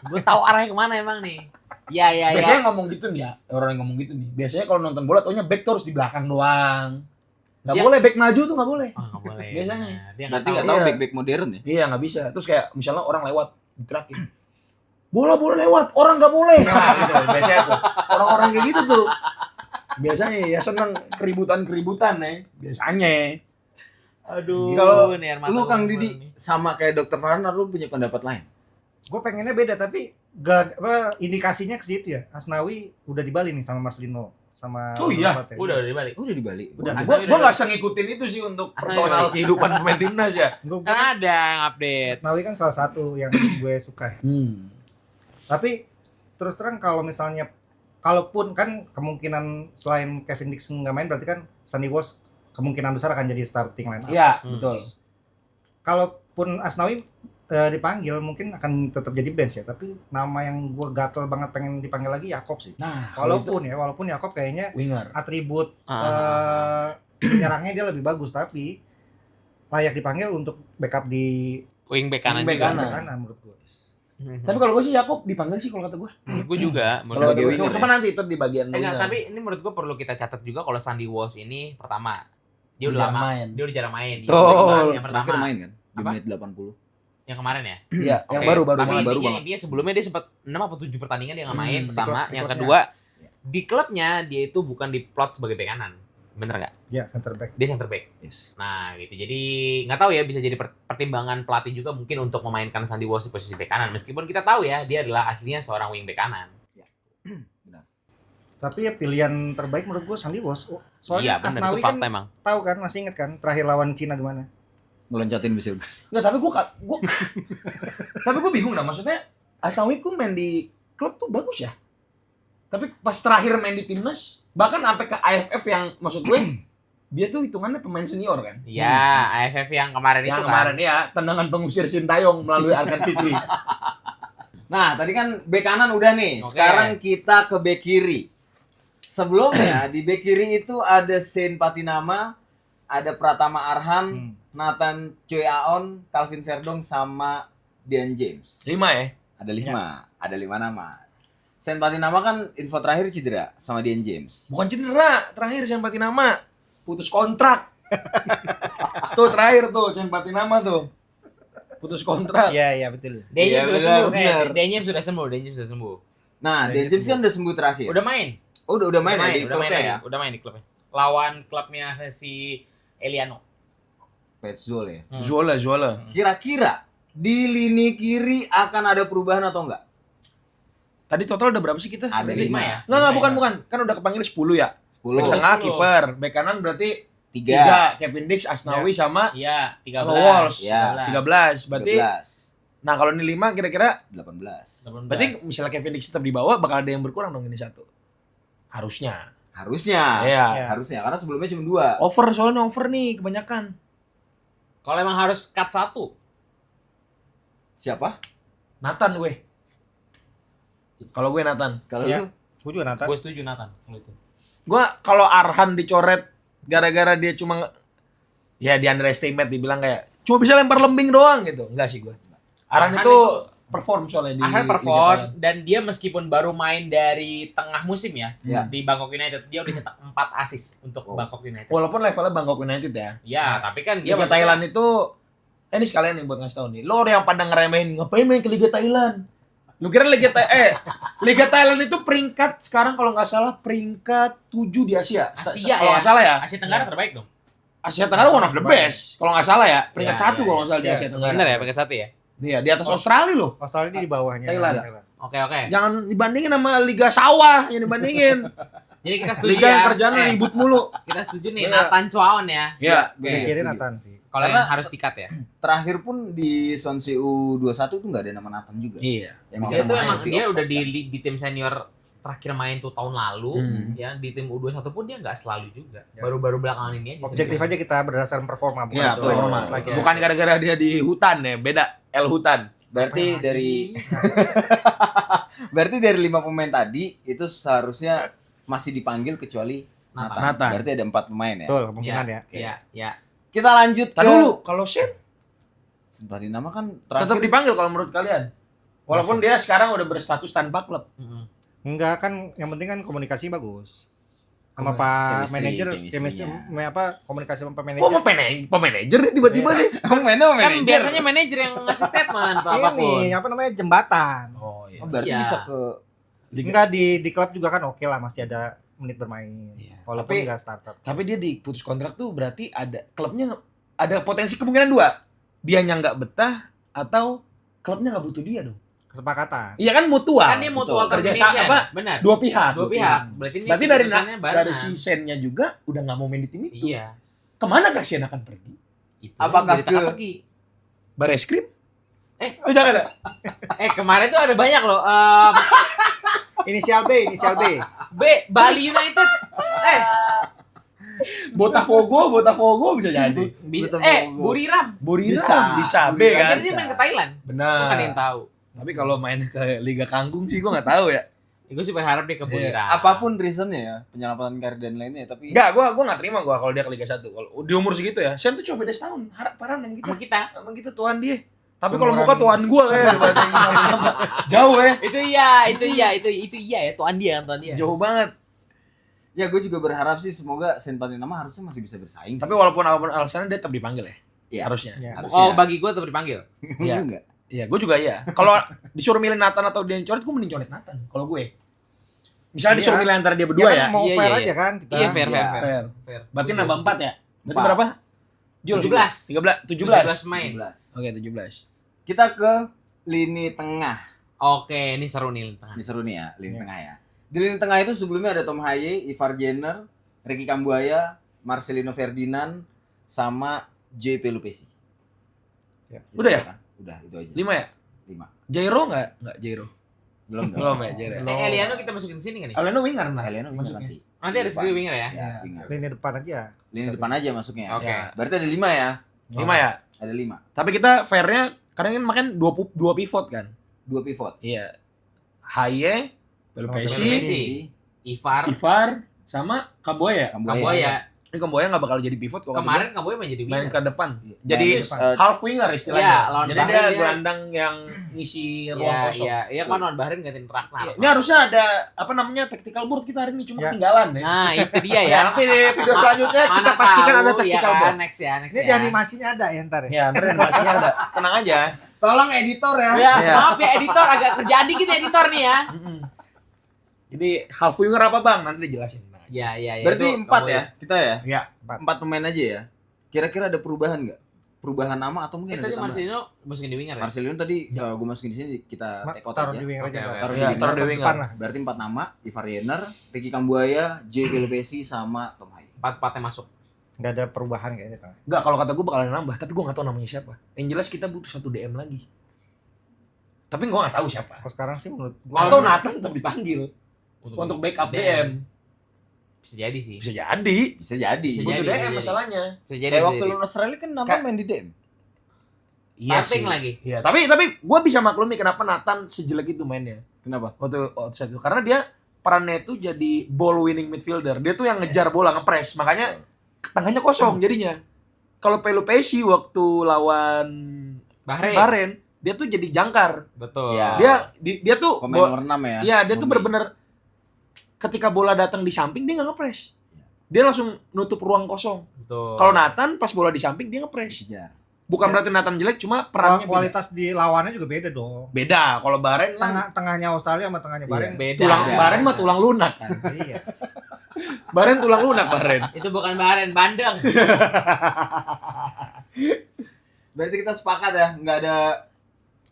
Gua tahu arahnya kemana emang nih. Iya. Biasanya ngomong gitu nih ya. Orang yang ngomong gitu nih. Biasanya kalau nonton bola taunya back tuh harus di belakang doang. Nggak Dia- boleh back maju tuh nggak boleh. Oh, nggak boleh. Biasanya. Dia nggak Berarti tahu. enggak tahu Iya. back-back modern ya? Iya nggak bisa. Terus kayak misalnya orang lewat diterakin. Bola lewat, orang nggak boleh. Nah, gitu. Biasanya tuh. Orang-orang kayak gitu tuh. Biasanya ya seneng keributan ya. Biasanya. Aduh, Kalau nih air mata Lu gua Kang keluar Didi nih. sama kayak Dokter Farhan, lu punya pendapat lain? Gue pengennya beda tapi indikasinya ke situ ya. Asnawi udah di Bali nih sama Marcelino sama Oh iya? Robert ya. Udah dibalik. Udah di Bali. Udah. Gua nggak ngikutin itu sih untuk personal kehidupan pemain timnas ya. Gua Kan ada yang update. Asnawi kan salah satu yang gue suka ya. Tapi terus terang kalau misalnya kalaupun kan kemungkinan selain Kevin Dix nggak main berarti kan Sandy Walsh kemungkinan besar akan jadi starting line up. Iya, Hmm. betul. Kalaupun Asnawi dipanggil mungkin akan tetap jadi bench ya, tapi nama yang gue gatel banget pengen dipanggil lagi Yakob sih. Nah, Walaupun Yakob kayaknya winger. atribut Ah. penyerangnya dia lebih bagus tapi layak dipanggil untuk backup di Wingback kanan Wingback juga. kanan. kanan menurut gue. Tapi kalau gue sih Yakob dipanggil sih kalau kata gue. Menurut gue juga. Menurut Sebagai gua- winger Cuma nanti itu di bagian Enggak, winger. tapi ini menurut gue perlu kita catat juga kalau Sandy Walsh ini pertama dia udah Jarang lama main. dia udah jarang main. Dia Betul. udah main yang Terakhir pertama main kan? Di Apa? menit 80. yang kemarin ya. Iya, yang Oke, baru-baru tapi banget. baru intinya banget. dia sebelumnya dia sempat 6 atau 7 pertandingan dia nggak main Di pertama, klub- di yang klubnya. kedua di klubnya dia itu bukan diplot sebagai bek kanan. Bener nggak? Ya center back. Dia center back. Yes. Nah, gitu. Jadi nggak tahu ya bisa jadi pertimbangan pelatih juga mungkin untuk memainkan Sandy Walsh di posisi bek kanan meskipun kita tahu ya dia adalah aslinya seorang wing bek kanan. Tapi ya pilihan terbaik menurut gue Sandy Walsh. Iya, Soalnya benar itu Asnawi fakta kan emang. tahu kan, masih inget kan terakhir lawan Cina di mana? Ngeloncatin besi-besi. Nggak, tapi gue bingung dah. Maksudnya Asnawi ku main di klub tuh bagus ya. Tapi pas terakhir main di timnas, bahkan sampai ke AFF yang maksud gue dia tuh hitungannya pemain senior kan. Iya, AFF yang kemarin itu Yang kan. kemarin ya, tendangan pengusir Sintayong melalui Arkan Fikri. Nah, tadi kan bek kanan udah nih. Oke. Sekarang kita ke bek kiri. Sebelumnya di bek kiri itu ada Sen Patinama, ada Pratama Arhan, Nathan Choi Aon, Calvin Verdong sama Dian James. 5 ya. Ada 5, ada 5 nama. Sen Patinama kan info terakhir cedera sama Dean James. Bukan cedera, terakhir Sen Patinama putus kontrak. Tuh terakhir tuh Sen Patinama tuh. Putus kontrak. Iya betul. Iya, benar. Denyem sudah sembuh. Nah, Dean James kan udah sembuh terakhir. Udah main. Oh, udah main ya di udah main klubnya lagi. ya. Udah main di klubnya. Lawan klubnya si Eliano. Petzol ya. Zola. Kira-kira di lini kiri akan ada perubahan atau enggak? Tadi total udah berapa sih kita? Ada Lima 5 ya? Enggak, Lima bukan. Kan udah kepanggil 10 ya. 10. Bek tengah 10. kiper, bek kanan berarti 3. 3. Kevin Dix, Asnawi sama Iya, 13. Walsh. Ya. 13. Berarti 13. nah kalau ini 5 kira-kira 18. berarti misalnya Kevin Dix tetap di bawah bakal ada yang berkurang dong ini 1. Harusnya. Harusnya. Iya. Harusnya karena sebelumnya cuma 2. Over soalnya over nih kebanyakan. Kalau emang harus cut 1. Siapa? Nathan gue. Kalau gue Nathan. Kalau Iya. lu? Gue juga Nathan. Gue setuju Nathan kalau itu. Gue kalau Arhan dicoret gara-gara dia cuma ya di underestimate dibilang kayak cuma bisa lempar lembing doang gitu. Enggak sih gue. Arhan Arhan itu itu perform soalnya di Arhan Liga perform Thailand. dan dia meskipun baru main dari tengah musim ya, Iya. di Bangkok United dia udah cetak 4 assist untuk Oh. Bangkok United. Walaupun levelnya Bangkok United ya. Ya, tapi kan Liga maksudnya- Thailand itu ini sekalian nih buat ngasih tau nih. Lo yang pada ngeremehin ngapain main ke Liga Thailand? Lu kira Liga Thailand itu peringkat sekarang kalau nggak salah peringkat 7 di Asia. Asia Kalau ya. nggak salah ya. Asia Tenggara terbaik dong. Asia Tenggara one of the best. Kalau nggak salah ya. Peringkat Ya, 1 ya, kalau nggak salah di ya. Asia Tenggara. Bener ya, peringkat 1 ya? Iya, di atas Australia loh. Australia di bawahnya. Thailand. Oke. Jangan dibandingin sama Liga Sawah yang dibandingin. Jadi kita setuju Liga yang ya. kerjaan ribut mulu. Kita setuju nih Bener. Nathan Chuaon ya. Iya. Oke. Iya, Kiri setuju. Nathan sih. Kalau Karena- yang harus di-cut ya. Terakhir pun di Swansea U21 tuh nggak ada nama Nathan juga. Iya. Emang Dia nama tuh emang Happy dia Oxford udah kan? di tim senior terakhir main tuh tahun lalu, ya di tim U21 pun dia nggak selalu juga. Ya. Baru-baru belakangan ini aja. Objektif aja kita berdasarkan performa. bukan Iya, itu. performa. Selagi- Bukan gara-gara dia di hutan ya, beda. El Hutan. Berarti berarti dari 5 pemain tadi itu seharusnya masih dipanggil kecuali Nathan. Nathan. Berarti ada 4 pemain ya. Betul, kemungkinan ya. Iya. Kita lanjut Tadi ke dulu, kalau Sen Sempat nama kan tetap terakhir dipanggil kalau menurut kalian. Walaupun dia sekarang udah berstatus tanpa klub. Enggak kan, yang penting kan komunikasi bagus. Sama Komunikasi. Pak Chemistry, manajer, chemistry-nya. komunikasi sama Pak Kok manajer. mau manajer nih tiba-tiba nih? Emang mainnya sama Kan manajer? biasanya manajer yang ngasih statement atau apapun. Ini apa namanya jembatan. Oh iya. Oh, berarti Iya. bisa ke Enggak di klub juga kan oke lah, masih ada menit bermain. Iya. Walaupun Tapi- enggak starter. Tapi dia diputus kontrak tuh berarti ada klubnya ada potensi kemungkinan 2. Dianya nggak betah atau klubnya nggak butuh dia dong. Kesepakatan. Iya kan mutual. Kan dia mutual Kerja termination. apa? Benar. Dua pihak. Dua pihak. Berarti ini Berarti dari keputusannya dari barengan. si Sennya juga udah nggak mau main di tim itu. Iya. Kemana kasihan akan pergi? Itu Apakah yang jadi ke- pergi? Bareskrim? Eh. Oh, jangan ada. Kemarin tuh ada banyak loh. Inisial B. Bali United. Botafogo bisa jadi. Bisa. Betul, Buriram. Buriram bisa B Buriram kan. Kan dia main ke Thailand. Benar. Bukan yang tahu. Tapi kalau main ke Liga Kangkung sih gua nggak tahu ya. Gue sih berharap dia ke Buriram. apapun reasonnya ya, penyelamatan karir dan lainnya, tapi Enggak, gua nggak terima gua kalau dia ke Liga 1. Kalau di umur segitu ya. Sen tuh cuma beda setahun. Parahan sama kita. Sama kita. Sama kita tuan dia. Tapi Semua kalau muka orang- tuan gua kayak jauh ya. Itu iya ya tuan dia. Jauh banget. ya gue juga berharap sih semoga Sen Patinama harusnya masih bisa bersaing. Tapi walaupun apapun alasannya dia tetap dipanggil ya. Iya. Harusnya. Ya. harusnya. Oh, bagi gue tetap dipanggil. Iya. Lu enggak? Iya, gue juga iya. Kalau disuruh milih Nathan atau Dean coret, gue mending coret Nathan. Kalau gue. Misalnya Iya. disuruh milih antara dia Dia berdua kan ya. mau Iya, fair iya, aja kan kita. Iya, fair. Fair. Berarti nambah 4 ya? Berarti 4. berapa? Jul, 17. 17. 17 main. 17. Oke, 17. Kita ke lini tengah. Oke, ini seru nih di tengah. Ini seru nih ya, lini Iya. tengah ya. Di lini tengah itu sebelumnya ada Tom Haye, Ivar Jenner, Ricky Kambuaya, Marcelino Ferdinand, sama J. Pelupesi. Ya. Itu Udah ya? kan? Udah, itu aja. 5 ya? 5. Jairo enggak? Enggak Jairo. Belum dong. Belum ya, Jairo. Eliano kita masukin sini kan nih? Aleno winger nah. Heleno winger Masuknya. nanti. Nanti ada skill winger ya? Ya, winger. Lini depan aja. Lini depan aja masuknya. Oke. Ya. Berarti ada 5 ya? 5 ya. Ada 5. Tapi kita fairnya karena kan makan 2 pivot kan. 2 pivot. Iya. Haye, Pelupesi, Pelupesi. Ivar, Ivar sama Kambuaya. Kambuaya. Ini Kamboya nggak bakal jadi pivot kok. Kemarin kamu main jadi main winger. ke depan. Iya. Jadi Dan, half winger istilahnya. Iya, lawan Jadi Bahrain dia dia- gelandang yang ngisi ruang Iya, kosong. iya kan lawan Bahrain gantiin Ragnar. Ini harusnya ada apa namanya tactical board kita hari ini cuma Ya. ketinggalan ya. Nah, itu dia Ya, ya. nanti di video selanjutnya kita Mana pastikan tahu, ada ya tactical kan? board. Next ya, next Ini ya. di animasinya ada ya ntar ya. Ya, ntar animasinya ada. Tenang aja. Tolong editor ya. Ya, Iya. maaf ya editor, agak kerjaan dikit editor nih ya. Jadi half winger apa bang? Nanti dijelasin. Ya, ya, ya. Berarti itu 4 Kamboya. ya kita ya. Ya. 4 pemain aja ya. Kira-kira ada perubahan nggak? Perubahan nama atau mungkin ada Tadi tambahan? Marcelino masukin di winger ya? Marcelino tadi gue masukin di sini kita take out Taruh aja. di winger aja. Oke, Tar. oke. Taruh Iya, di taruh di winger. winger. Depan lah. Berarti 4 nama, Ivar Jenner, Ricky Kambuaya, J. Pelopesi sama Tom Haye. 4-4 yang masuk. Nggak ada perubahan kayaknya tengah. Enggak, kalau kata gue bakalan nambah, tapi gue nggak tahu namanya siapa. Yang jelas kita butuh satu DM lagi. Tapi gue nggak tahu siapa. Kalau sekarang sih menurut gua Atau Nathan tetap dipanggil untuk backup DM. Bisa jadi sih. Bisa jadi. Bisa jadi. Bisa Butuh jadi, DM bisa masalahnya. Bisa jadi. Kayak bisa waktu jadi. lu Australia kan nama Kayak- main di DM. Starting lagi. Iya, tapi gue bisa maklumi kenapa Nathan sejelek itu mainnya Kenapa? waktu outside itu. Karena dia perannya itu jadi ball winning midfielder. Dia tuh yang ngejar bola, ngepres. Makanya tengahnya kosong jadinya. Kalau Pelopesi waktu lawan Bahrain, dia tuh jadi jangkar. Betul. Iya. Dia tuh Pemain nomor 6 ya. iya, dia tuh Bumi. bener-bener ketika bola datang di samping dia nggak ngepres. Dia langsung nutup ruang kosong. Betul. Kalau Nathan pas bola di samping dia ngepres. Kejar. Bukan berarti Nathan jelek, cuma perannya beda. kualitas di lawannya juga beda dong. Beda. Kalau Bahrain kan Tengahnya Australia sama tengahnya Bahrain. beda. tulang Beda. Bahrain mah tulang lunak kan. Iya. Bahrain tulang lunak Bahrain. Itu bukan Bahrain, Bandeng. Berarti kita sepakat ya, nggak ada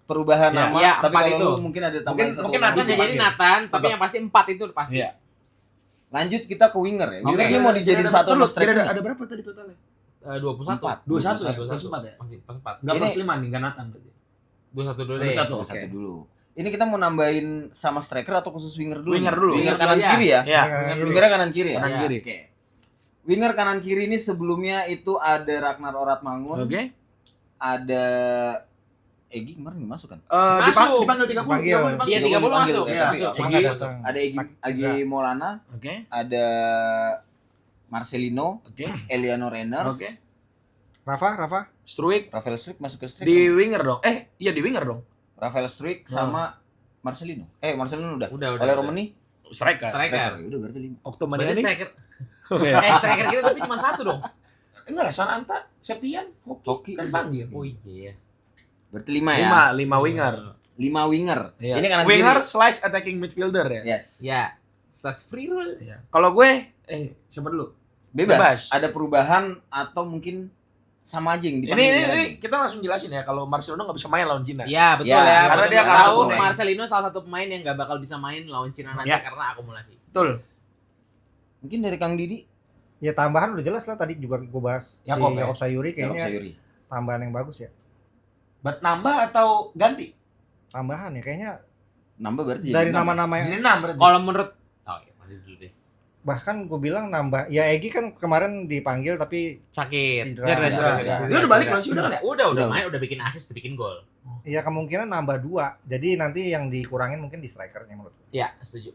perubahan Ya. nama, Ya, tapi 4 kalau itu. lu mungkin ada tambahan Mungkin satu Nathan lagi. Bisa dipanggil. jadi Nathan, tapi yang pasti 4 itu pasti. Iya. Lanjut kita ke winger ya. Oke. Winger ini mau dijadiin satu sama striker. Ada berapa tadi totalnya? 21. 21 ya? 21. 21 ya? Masih pas 4. Enggak Ini- plus 5 nih, enggak Nathan berarti. 21 dulu deh. 21. Satu Oke. dulu. Ini kita mau nambahin sama striker atau khusus winger dulu? Winger dulu. Winger Winger kanan dulu, kiri ya. Iya. Wingernya kanan kiri ya. Kanan Iya. kiri. Oke. Winger kanan kiri ini sebelumnya itu ada Ragnar Oratmangun, Oke. ada Egi kemarin nggak masuk kan? Masuk. Dipanggil 30. Dipanggil. Iya, 30 masuk. ya, Iya, tapi masuk. Egi, Masuk. ada Egi Maulana, Oke. ada Marcelino, Oke. Eliano Reiners, Oke. Rafa. Struik Rafael Struijk masuk ke Struijk. di winger dong. Iya di winger dong. Rafael Struijk sama Marcelino. Marcelino udah. Udah. Oleh Romani Striker. Striker. Ya udah berarti 5. Berarti Octomaniani. striker. Oke. Striker kita tapi cuma 1 dong. Enggak lah, Sananta, Septian, Hoki. Hoki kan panggil. Oh iya. Berarti 5 ya. 5 winger. 5 winger. Iya. Ini kanan Winger kiri. slice attacking midfielder ya. Yes. Ya. Sas free roll. Iya. Kalau gue siapa dulu? Bebas. Bebas. Ada perubahan atau mungkin sama aja yang Ini, dipanggil ini lagi. kita langsung jelasin ya kalau Marcelino nggak bisa main lawan Cina. Iya, betul Ya, ya. karena Buat dia yang kartu tahu kuning. Marcelino salah satu pemain yang nggak bakal bisa main lawan Cina nanti Yes. karena akumulasi. Betul. Mungkin dari Kang Didi, Ya tambahan udah jelas lah tadi juga gue bahas Yakob, si ya? Yakob Sayuri Jakob kayaknya Sayuri. tambahan yang bagus ya. Nambah atau ganti? Tambahan ya kayaknya Nambah berarti dari jadi nama-nama yang Jadi 6 berarti. Kalau menurut mandi dulu deh. bahkan gue bilang nambah. Ya Egi kan kemarin dipanggil tapi Sakit. Cedera. Dia udah balik belum sih? Udah kan ya? Udah Udah. main, udah bikin assist, udah bikin gol. ya kemungkinan nambah 2. Jadi nanti yang dikurangin mungkin di strikernya menurut gue. Iya, setuju.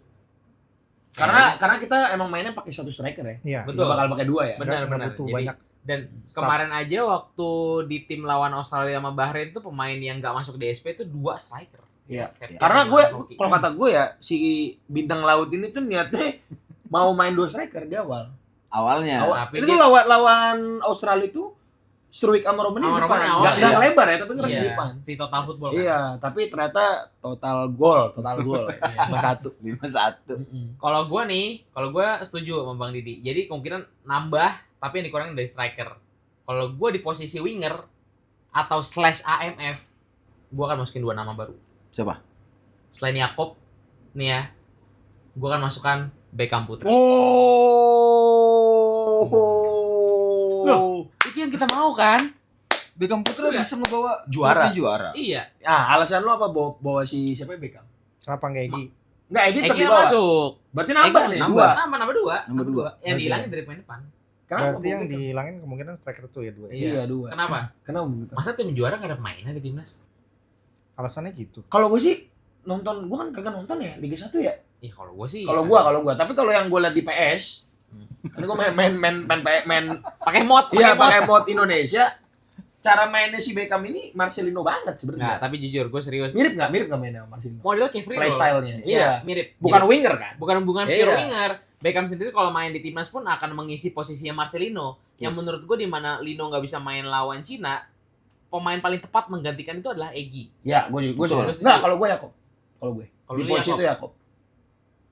Karena kita emang mainnya pakai satu striker ya. Iya. Betul. Bakal pakai 2 ya. Benar, Nggak benar. butuh Jadi- banyak. Dan kemarin aja waktu di tim lawan Australia sama Bahrain tuh pemain yang nggak masuk DSP itu 2 striker. Iya. Septian Karena sama gue Hoki. kalau kata gue ya si bintang laut ini tuh niatnya mau main 2 striker di awal. awalnya. Tapi Itu dia- lawan Australia itu Struik sama Romani Sama di depan. Romani awal, Nggak iya. lebar ya, tapi ngerti di Iya, depan. di total football kan. Iya, tapi ternyata total gol. Iya. 5-1. 5-1. Kalau gue setuju sama Bang Didi. Jadi kemungkinan nambah, tapi yang dikurangin dari striker. Kalau gue di posisi winger atau slash AMF, gue akan masukin 2 nama baru. Siapa? Selain Yakob, nih ya, gue akan masukkan Beckham Putra. Oh. Itu yang kita mau kan? Beckham Putra Iya. bisa membawa Juara. klubnya juara. Iya. Nah, alasan lu apa bawa si siapa ya, Beckham? Kenapa nggak Egi? Enggak, Egy tetap Eki dibawa. masuk. Berarti nambah Eki nih, nambah. 2. Nama 2. Nomor 2. Yang Oke. dihilangin dari pemain depan. Kenapa? Berarti yang Beckham? dihilangin kemungkinan striker itu ya 2. Iya, 2. Kenapa? Kenapa begitu? Masa tim juara nggak ada pemainnya di timnas? Alasannya gitu. Kalau gue sih gue kan kagak nonton ya Liga 1 ya. Iya kalau gue sih. Kalau gue, tapi kalau yang gue lihat di PS Karena gue main Pakai mod, iya mod. pakai mod Indonesia. Cara mainnya si Beckham ini Marcelino banget Nggak, sebenarnya. tapi jujur gue serius. Mirip nggak mainnya sama Marcelino? Modelnya kayak free roll. Playstyle-nya. Iya, Iya. mirip. Bukan Mirip. winger kan? Bukan Iya. pure winger. Beckham sendiri kalau main di timnas pun akan mengisi posisinya Marcelino. Yang Yes. menurut gue di mana Lino nggak bisa main lawan Cina, pemain paling tepat menggantikan itu adalah Egy. Ya, gue Betul. setuju. Nggak, kalau gue Yakob. Kalau gue. Kalau Di lu posisi Yakob. itu Yakob.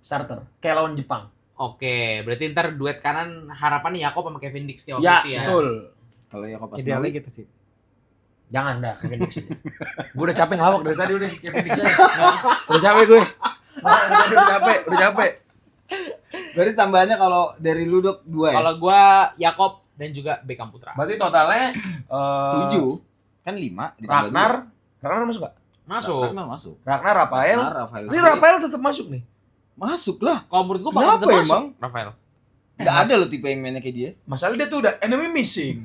Starter. Kayak lawan Jepang. Oke, berarti ntar duet kanan harapannya Yakob sama Kevin Dix kayak waktu Ya, itu ya. betul. Kalau Yakob Idealnya Asnawi gitu sih. Jangan dah Kevin Dix aja. Gue udah capek ngelawak dari tadi udah Kevin Dix aja. Udah capek gue. Udah capek. berarti tambahannya kalau dari lu Dok 2 ya? Kalau gua Yakob dan juga Beckham Putra. Berarti totalnya 7 kan 5 Ragnar masuk gak? Masuk. Ragnar masuk. Ragnar, Rafael. Rafael. Ini Rafael tetap masuk nih. Masuk lah. Kalau menurut gua bakal Kenapa tetap masuk emang? Rafael. Enggak ada lo tipe yang mainnya kayak dia. Masalah dia tuh udah enemy missing.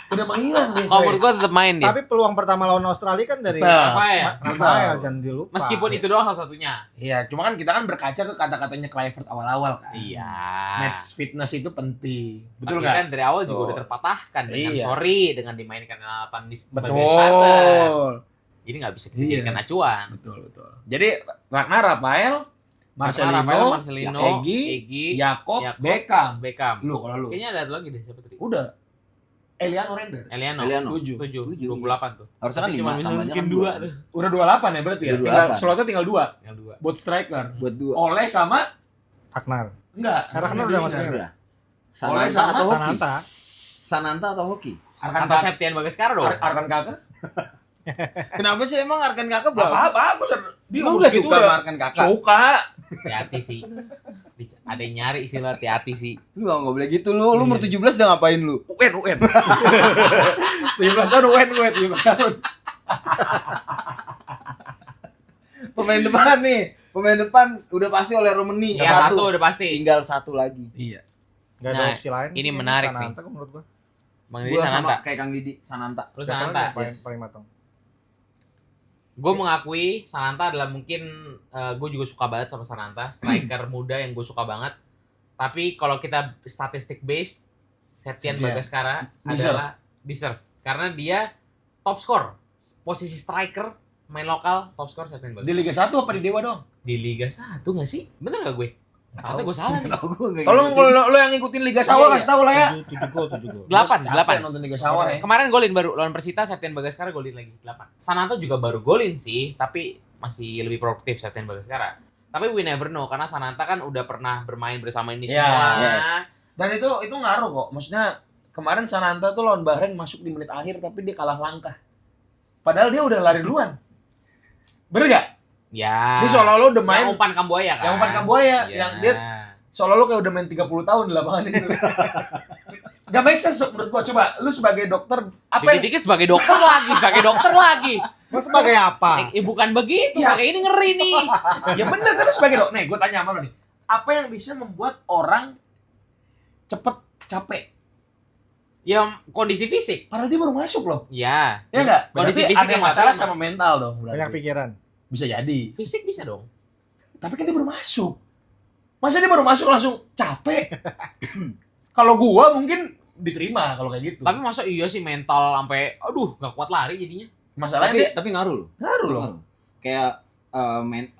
Udah menghilang dia. Kalau coy. menurut gua tetap main dia. Tapi peluang pertama lawan Australia kan dari Betul. Rafael. Rafael, jangan dilupa. Meskipun itu doang salah satunya. Iya, cuma kan kita kan berkaca ke kata-katanya Kluivert awal-awal kan. Iya. Match fitness itu penting. Betul Tapi nggak? kan dari awal juga Betul. udah terpatahkan dengan Iya. sorry dengan dimainkan Alatan di sebagai starter. Betul. Jadi nggak bisa Iya. dijadikan acuan. Betul. Jadi Ragnar, Rafael, Rafael, Marcelino, Marcelino, Egy, Yakob, Yakob, Beckham. Beckham. Lu kalau lu. Kayaknya ada satu lagi deh siapa tadi? Udah. Eliano Renders. Eliano. Eliano. 7. 7. 28 tuh. Harusnya kan Tapi 5 cuma bisa tambahnya masukin kan 2 2. tuh. Udah 28 ya berarti ya. Udah Tinggal 28. slotnya tinggal 2 Yang 2. buat striker. Buat 2. Oleh sama Ragnar. enggak. Ragnar udah masuk. Udah. Oleh Sananta sama atau Hoki? Sananta. Sananta atau Hoki? Arkan Atau Septian Bagaskara dong. Arkan Kakak. Kenapa sih emang Arkan Kakak bagus? Apa? Dia Emang umur gak segitu suka udah sama Arkan Kakak? suka. Hati-hati sih. Ada yang nyari sih lo, hati-hati sih. Lu gak boleh gitu lu. Lu umur 17 udah ngapain lu? UN. 17 tahun UN gue, 17 tahun. Pemain depan nih. Pemain depan udah pasti oleh Romani. Ya satu udah pasti. Tinggal 1 lagi. Iya. Gak ada Nah, opsi lain. ini sih, menarik Sananta kok menurut gua. Bang Didi Gua sama Sananta. kayak Kang Didi, Sananta. Terus Siapa Sananta. lagi paling, Yes. paling matang. Gue mengakui Sananta adalah mungkin gue juga suka banget sama Sananta, striker muda yang gue suka banget. Tapi kalau kita statistik based, Septian Iya. Bagaskara Deserve. adalah deserve karena dia top score, posisi striker main lokal top score Septian Di Bagaskara. Liga 1 apa di Dewa dong? Di Liga 1 nggak sih? Bener gak gue? Atau gue salah nih? Tahu gua enggak. Kalau lo yang ngikutin Liga Sawah kasih tahu lah ya. 7 gol, 7 gol. 8, Capek 8. nonton Liga Sawah ya. Kemarin golin baru lawan Persita, Septian Bagaskara golin lagi 8. Sananta juga baru golin sih, tapi masih lebih produktif Septian Bagaskara. Tapi we never know karena Sananta kan udah pernah bermain bersama ini Ya, semua. yes. Dan itu ngaruh kok. Maksudnya kemarin Sananta tuh lawan Bahrain masuk di menit akhir tapi dia kalah langkah. Padahal dia udah lari duluan. Bener gak? Ya. Dia seolah-olah udah main yang umpan Kambuaya kan. yang umpan Kambuaya, Ya. yang dia seolah-olah kayak udah main 30 tahun di lapangan itu. Gak make sense menurut gua. Coba lu sebagai dokter apa yang dikit-dikit sebagai dokter lagi, sebagai dokter lagi. Gua sebagai apa? Bukan begitu, Iya. pakai ini ngeri nih. ya bener kan lu sebagai dokter. Nih, gua tanya sama lu nih. Apa yang bisa membuat orang cepet capek? Ya kondisi fisik. Padahal dia baru masuk loh. Ya. Ya enggak? Kondisi Berarti fisik ada yang masalah nggak sama mental dong. berarti. Banyak pikiran. Bisa jadi. Fisik bisa dong. Tapi kan dia baru masuk. Masa dia baru masuk langsung capek? Kalau gua mungkin diterima kalau kayak gitu. Tapi masa iya sih mental sampai aduh nggak kuat lari jadinya. Masalahnya dia Tapi ngaruh loh. ngaruh loh. Ngaruh. Kayak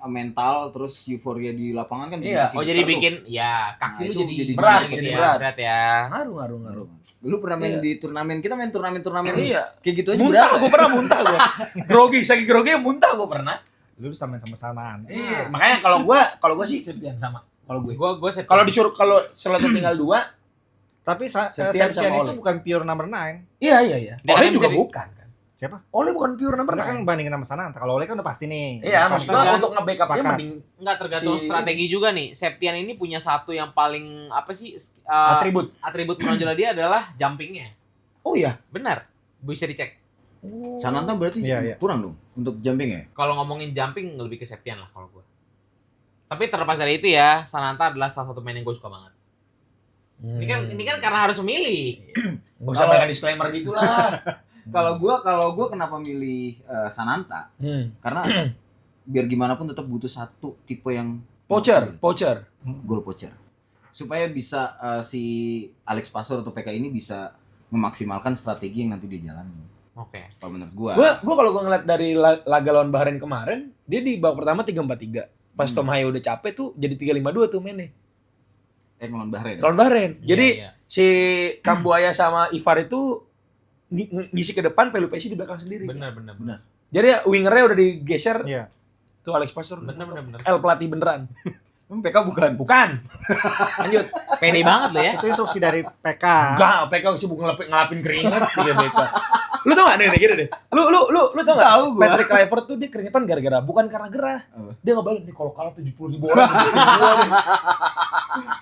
mental terus euforia di lapangan kan Iya. bikin Oh jadi kita tuh. bikin ya kaki Nah, lu itu jadi jadi berat, gitu jadi ya, berat. berat ya. Ngaruh. Ngaruh. Lu pernah main Iya. di turnamen, kita main turnamen Iya. kayak gitu aja Muntah, berasa. gua pernah muntah gua. Grogi, saking grogi muntah gua pernah. Lu sama-sama Sananta. Iya. Makanya kalau gua sih Septian sama. Kalau gue. Gue Kalau disuruh kalau slotnya tinggal 2, Tapi Septian Septian sama itu Oleh. bukan pure number 9. iya. Dia Oleh kan juga bisa bukan kan. Siapa? Oleh bukan pure number Karena kan 9. bandingin sama Sananta. Kalau Oleh kan udah pasti nih. Iya, Pasti maksudnya kan. untuk nge-backupnya Sepakat. mending nggak tergantung Si- strategi juga nih. Septian ini punya satu yang paling apa sih atribut. atribut menonjol dia adalah jumpingnya. Oh iya. Benar, bisa dicek. Sananta berarti Iya. kurang dong untuk jumping ya? Kalau ngomongin jumping lebih ke Septian lah kalau gue. Tapi terlepas dari itu ya, Sananta adalah salah satu main yang gue suka banget. Ini kan karena harus memilih. Enggak usah banyak disclaimer gitu lah. Kalau gua kenapa milih Sananta? Karena biar gimana pun tetap butuh satu tipe yang Poacher. goal poacher. supaya bisa si Alex Pastor atau PK ini bisa memaksimalkan strategi yang nanti dia jalanin. Oke. Kalau menurut gua. Gua kalau gua ngeliat dari laga lawan Bahrain kemarin, dia di babak pertama 3-4-3. Pas Tom Hayo udah capek tuh jadi 3-5-2 tuh mainnya. Lawan Bahrain. Lawan Bahrain. Jadi Iya. si Kambuaya sama Ivar itu ngisi ke depan, Pelupesi di belakang sendiri. Benar. Jadi wingernya udah digeser. Iya. Tuh Alex Pastor. Benar. El pelatih beneran. PK bukan. Bukan. Lanjut. Pede banget lo ya. Itu instruksi dari PK. Enggak, PK sibuk ngelapin keringat dia BK. Lu tau gak nih gini deh. Lu tau gak? Tahu gua. Patrick Kluivert tuh dia keringetan gara-gara bukan karena gerah. Apa? Dia ngebayangin nih kalau kalah 70.000 orang.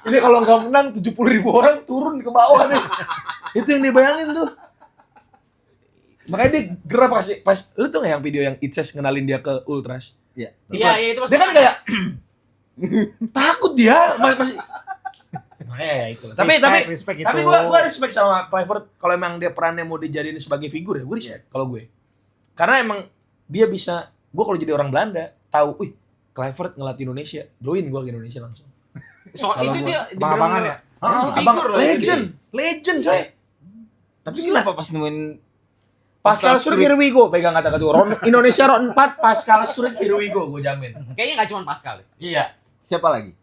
Ini kalau nggak menang 70.000 orang turun ke bawah nih. Itu yang dia bayangin tuh. Makanya dia gerah pas lu tuh gak yang video yang Itses ngenalin dia ke Ultras? Iya. Iya, itu Dia kan kayak takut dia masih. Ya itu. Tapi respect itu. tapi gua respect sama Kluivert kalau emang dia perannya mau dijadiin sebagai figur ya, gue respect kalau gue. Karena emang dia bisa, gue kalau jadi orang Belanda tahu, wih, Kluivert ngelatih Indonesia, join gue ke Indonesia langsung. So Kalau itu gua- dia Abang-abangan ya. Abang figur loh, legend coy. Tapi kenapa pas nemuin Pascal Struijk, here we go, pegang kata-kata gue. Indonesia round 4, Pascal Struijk, here we go, gue jamin. kayaknya nggak cuma Pascal. Iya. siapa lagi?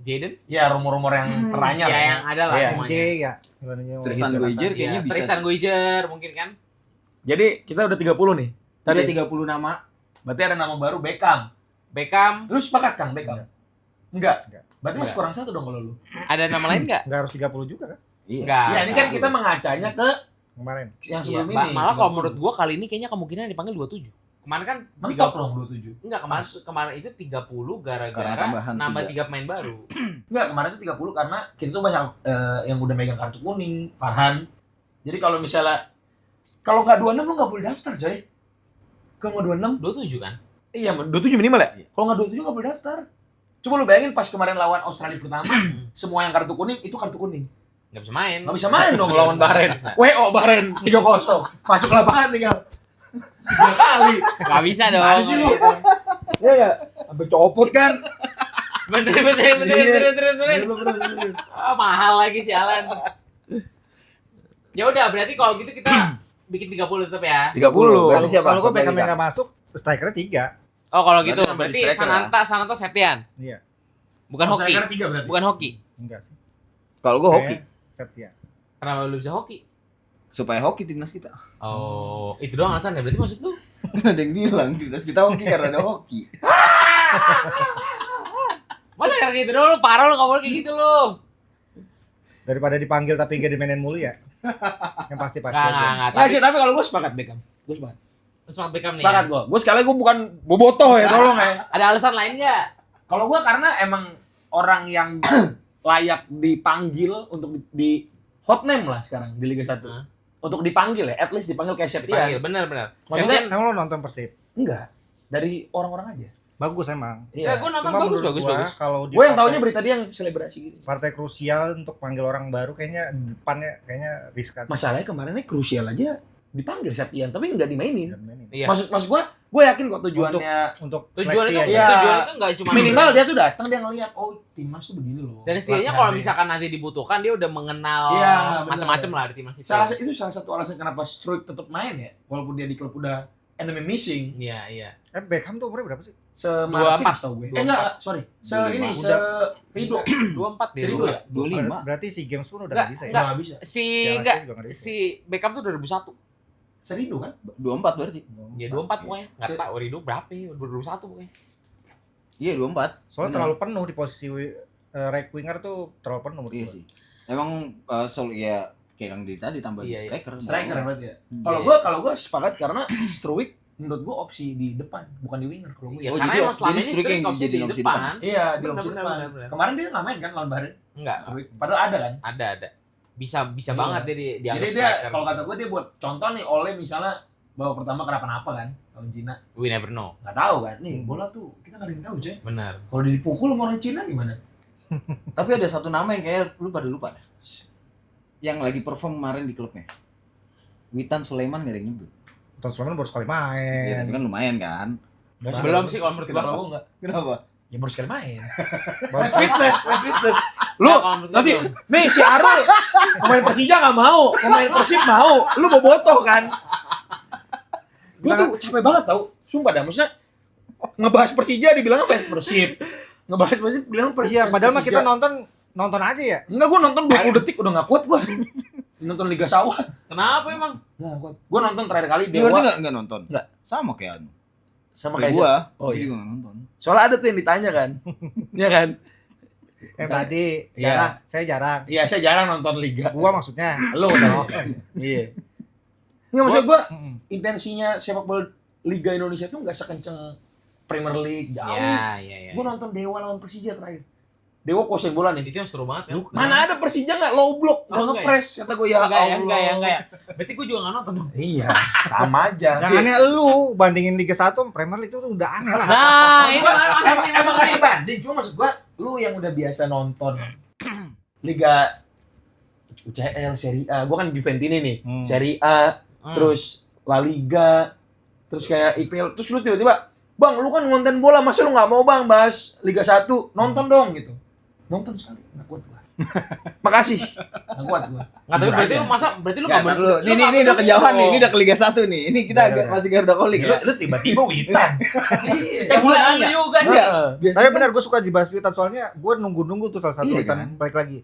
Jaden? Ya rumor-rumor yang teranyar. Ya yang ada lah Iya. semuanya. J ya. Indonesia Tristan gitu, Goijer kata. kayaknya Ya, bisa. Tristan Goijer mungkin kan. Jadi kita udah 30 nih. Ada Tadi 30 nama. berarti ada nama baru Beckham. Beckham. Lu sepakat Kang Beckham? Enggak. Enggak. Berarti masih Enggak. kurang satu dong kalau lu. Ada nama lain nggak? Nggak harus 30 juga kan Iya. Enggak. Iya, ini kan kita mengacanya ke kemarin. yang Iya, sebelum ini. malah kalau menurut gua kali ini kayaknya kemungkinan dipanggil 27. Kemarin kan mentok dong 27. Enggak, kemarin itu 30 Karena gara-gara tambahan nambah 3. 3 pemain baru. Enggak, kemarin itu 30 karena kita tuh banyak yang udah megang kartu kuning, Farhan. Jadi kalau misalnya kalau nggak 26 lu nggak boleh daftar, coy. Kalau nggak 26, 27 kan? iya 27 minimal ya. Iya. Kalau nggak 27 nggak boleh daftar. Coba lu bayangin pas kemarin lawan Australia pertama, semua yang kartu kuning itu kartu kuning. Enggak bisa main. Nggak bisa main dong lawan Bahrain. Nggak bisa. WO Bahrain 3-0. Masuk lapangan tinggal 3 kali. Nggak bisa dong. Gimana sih lu? Iya enggak? Sampai copot kan. Bener. Bener. Ah, mahal lagi si Alan. Ya udah, berarti kalau gitu kita bikin 30 tetap ya. 30. Berarti siapa? Kalau gue Beckham Beckham. yang nggak masuk, strikernya 3. Oh, kalau gitu Berarti nambah di berarti striker Sananta Septian. Iya. Bukan hoki. 3 berarti. Bukan hoki. Enggak sih. Kalau gua hoki. Setia. Kenapa lu bisa hoki? Supaya hoki timnas kita. Oh, itu doang alasannya. Berarti maksud lu? Kan ada yang bilang timnas kita hoki karena ada hoki. Masa kayak gitu dong, lu parah lu, nggak boleh kayak gitu lu. Daripada dipanggil tapi nggak dimainin mulu ya. Yang pasti-pasti aja. Nggak. Nggak sih, tapi kalau gue sepakat Beckham. Gue sepakat. Semangat Beckham nih. Sepakat Ya. gue. Gue sekali gue bukan bobotoh ya, tolong ya. Ada alasan lain nggak? Kalau gue karena emang orang yang layak dipanggil untuk di hot name lah sekarang di Liga 1. Hah? Untuk dipanggil ya, at least dipanggil kayak Dipanggil, Septian. benar. Maksudnya emang lo nonton Persib? Enggak. Dari orang-orang aja. Bagus emang. Ya, gue nonton Cuma bagus. menurut gua, kalau di Gue yang partai- taunya berita dia yang selebrasi gitu. partai krusial untuk panggil orang baru kayaknya depannya kayaknya riskan. Masalahnya kemarinnya krusial aja dipanggil Septian, tapi nggak dimainin. Dan mainin. Iya. Maksud gue yakin kok tujuannya Untuk Tujuan seleksi itu, aja. Iya. tujuan itu nggak cuma minimal dia tuh datang dia ngeliat oh timnas tuh begini loh. dan setidaknya kalau misalkan nanti dibutuhkan dia udah mengenal Iya, macam-macam lah di timnas itu. itu salah satu alasan kenapa Struijk tetap main ya, walaupun dia di klub udah enemy missing. Iya. Beckham tuh umurnya berapa sih? Se-Marcin tau gue. 24. Enggak, sorry. Se-ini, Udah. se-Rido. 24 dia. Se-Rido ya? 25. Berarti si Games pun udah Nggak, nggak bisa ya? nggak. Nggak bisa. Si Piala enggak Asia juga nggak bisa. si Beckham tuh 2001. Se-Rido kan? 24 berarti. Ya 24 pokoknya. Enggak Si- tahu Rido berapa ya? 2021 pokoknya. Iya 24. Soalnya Bener. terlalu penuh di posisi right winger tuh terlalu penuh menurut Iya gua. sih. Emang ya kayak Kang Dita ditambah di Iya, iya. striker. Striker berarti ya. Iya. Kalau gue sepakat karena Struijk menurut gue opsi di depan, bukan di winger kalau gue. Iya, Oh, karena jadi- emang selama jadi ini Struijk Struijk yang opsi jadi di opsi depan. Iya, di Bener, opsi bener, depan. bener. Kemarin dia nggak main kan lawan Bahrain? Enggak. Struijk. Padahal ada kan? Ada. Bisa Iya. banget dia dianggap Jadi dia striker. kalau kata gue dia buat contoh nih Ole misalnya babak pertama kenapa-napa kan lawan Cina. we never know. Nggak tahu kan. Nih bola tuh kita nggak ada yang tahu, coy. Benar. Kalau dia dipukul sama orang Cina gimana? Tapi ada satu nama yang kayak lu pada lupa dah. Yang lagi perform kemarin di klubnya. Witan Sulaiman gak ada yang nyebut. Tahun Sulaiman baru sekali Iya, main. tapi kan lumayan kan. Belum sih kalau menurut Kalau gua. gue nggak. Kenapa? Ya baru sekali main. Baru Match fitness. Lu Ya, kalau menurut nanti gua belum. nih si Arul pemain Persija nggak mau, pemain Persib mau, lu bobotoh kan? Gue tuh capek banget tau, sumpah dah. Maksudnya ngebahas Persija dibilang fans Persib, ngebahas Persib bilang Iya, padahal mah Persija. kita nonton aja ya. Enggak, gue nonton 20 detik udah gak kuat gue. Nonton Liga Sawah. Kenapa emang? Nah, gue nonton terakhir kali Lu ngerti Dewa nggak nonton? Nggak. Sama kayak anu. sama Kayak kayak gua. Oh Gua iya. juga nggak nonton. Soalnya ada tuh yang ditanya kan. Iya kan? Yang tadi Iya. saya jarang. Iya, saya jarang nonton Liga. Gua maksudnya. Lu udah. Iya. Enggak, maksud gue Mm. intensinya sepak bola Liga Indonesia tuh nggak sekenceng Premier League jauh. Ya. Gue nonton Dewa lawan Persija terakhir. Dewa kuasain bola nih. Itu yang seru banget kan? Mana ada Persija nggak low block, nggak Oh, enggak ngepres. Kata gue ya Enggak ya. Allah. Berarti gue juga nggak nonton dong. Iya, sama aja. Yang aneh lu bandingin Liga 1 sama Premier League itu udah aneh lah. Nah, itu Emang kasih banding, cuma maksud gua lu yang udah biasa nonton Liga UCL, Serie A, gua kan Juventini nih, Serie A, terus La Liga, terus kayak IPL, terus lu tiba-tiba, Bang, lu kan ngonten bola, masa lu nggak mau Bang bahas Liga 1, nonton dong gitu. Nonton sekali, nggak kuat gua. Makasih, nggak kuat gua. Nggak tahu Jujur berarti aja. lu masa berarti lu Nggak, nggak ntar dulu. Ini udah kejauhan nih, ini udah ke Liga 1 nih. Ini kita Udah, agak udah. masih Garuda Calling ya. Lu tiba-tiba Witan. Kan gua Iya, nanya. juga sih. Enggak, Heeh. biasanya Tapi kan- benar gue suka dibahas Witan soalnya gue nunggu tuh salah satu Iya, Witan kan? balik lagi.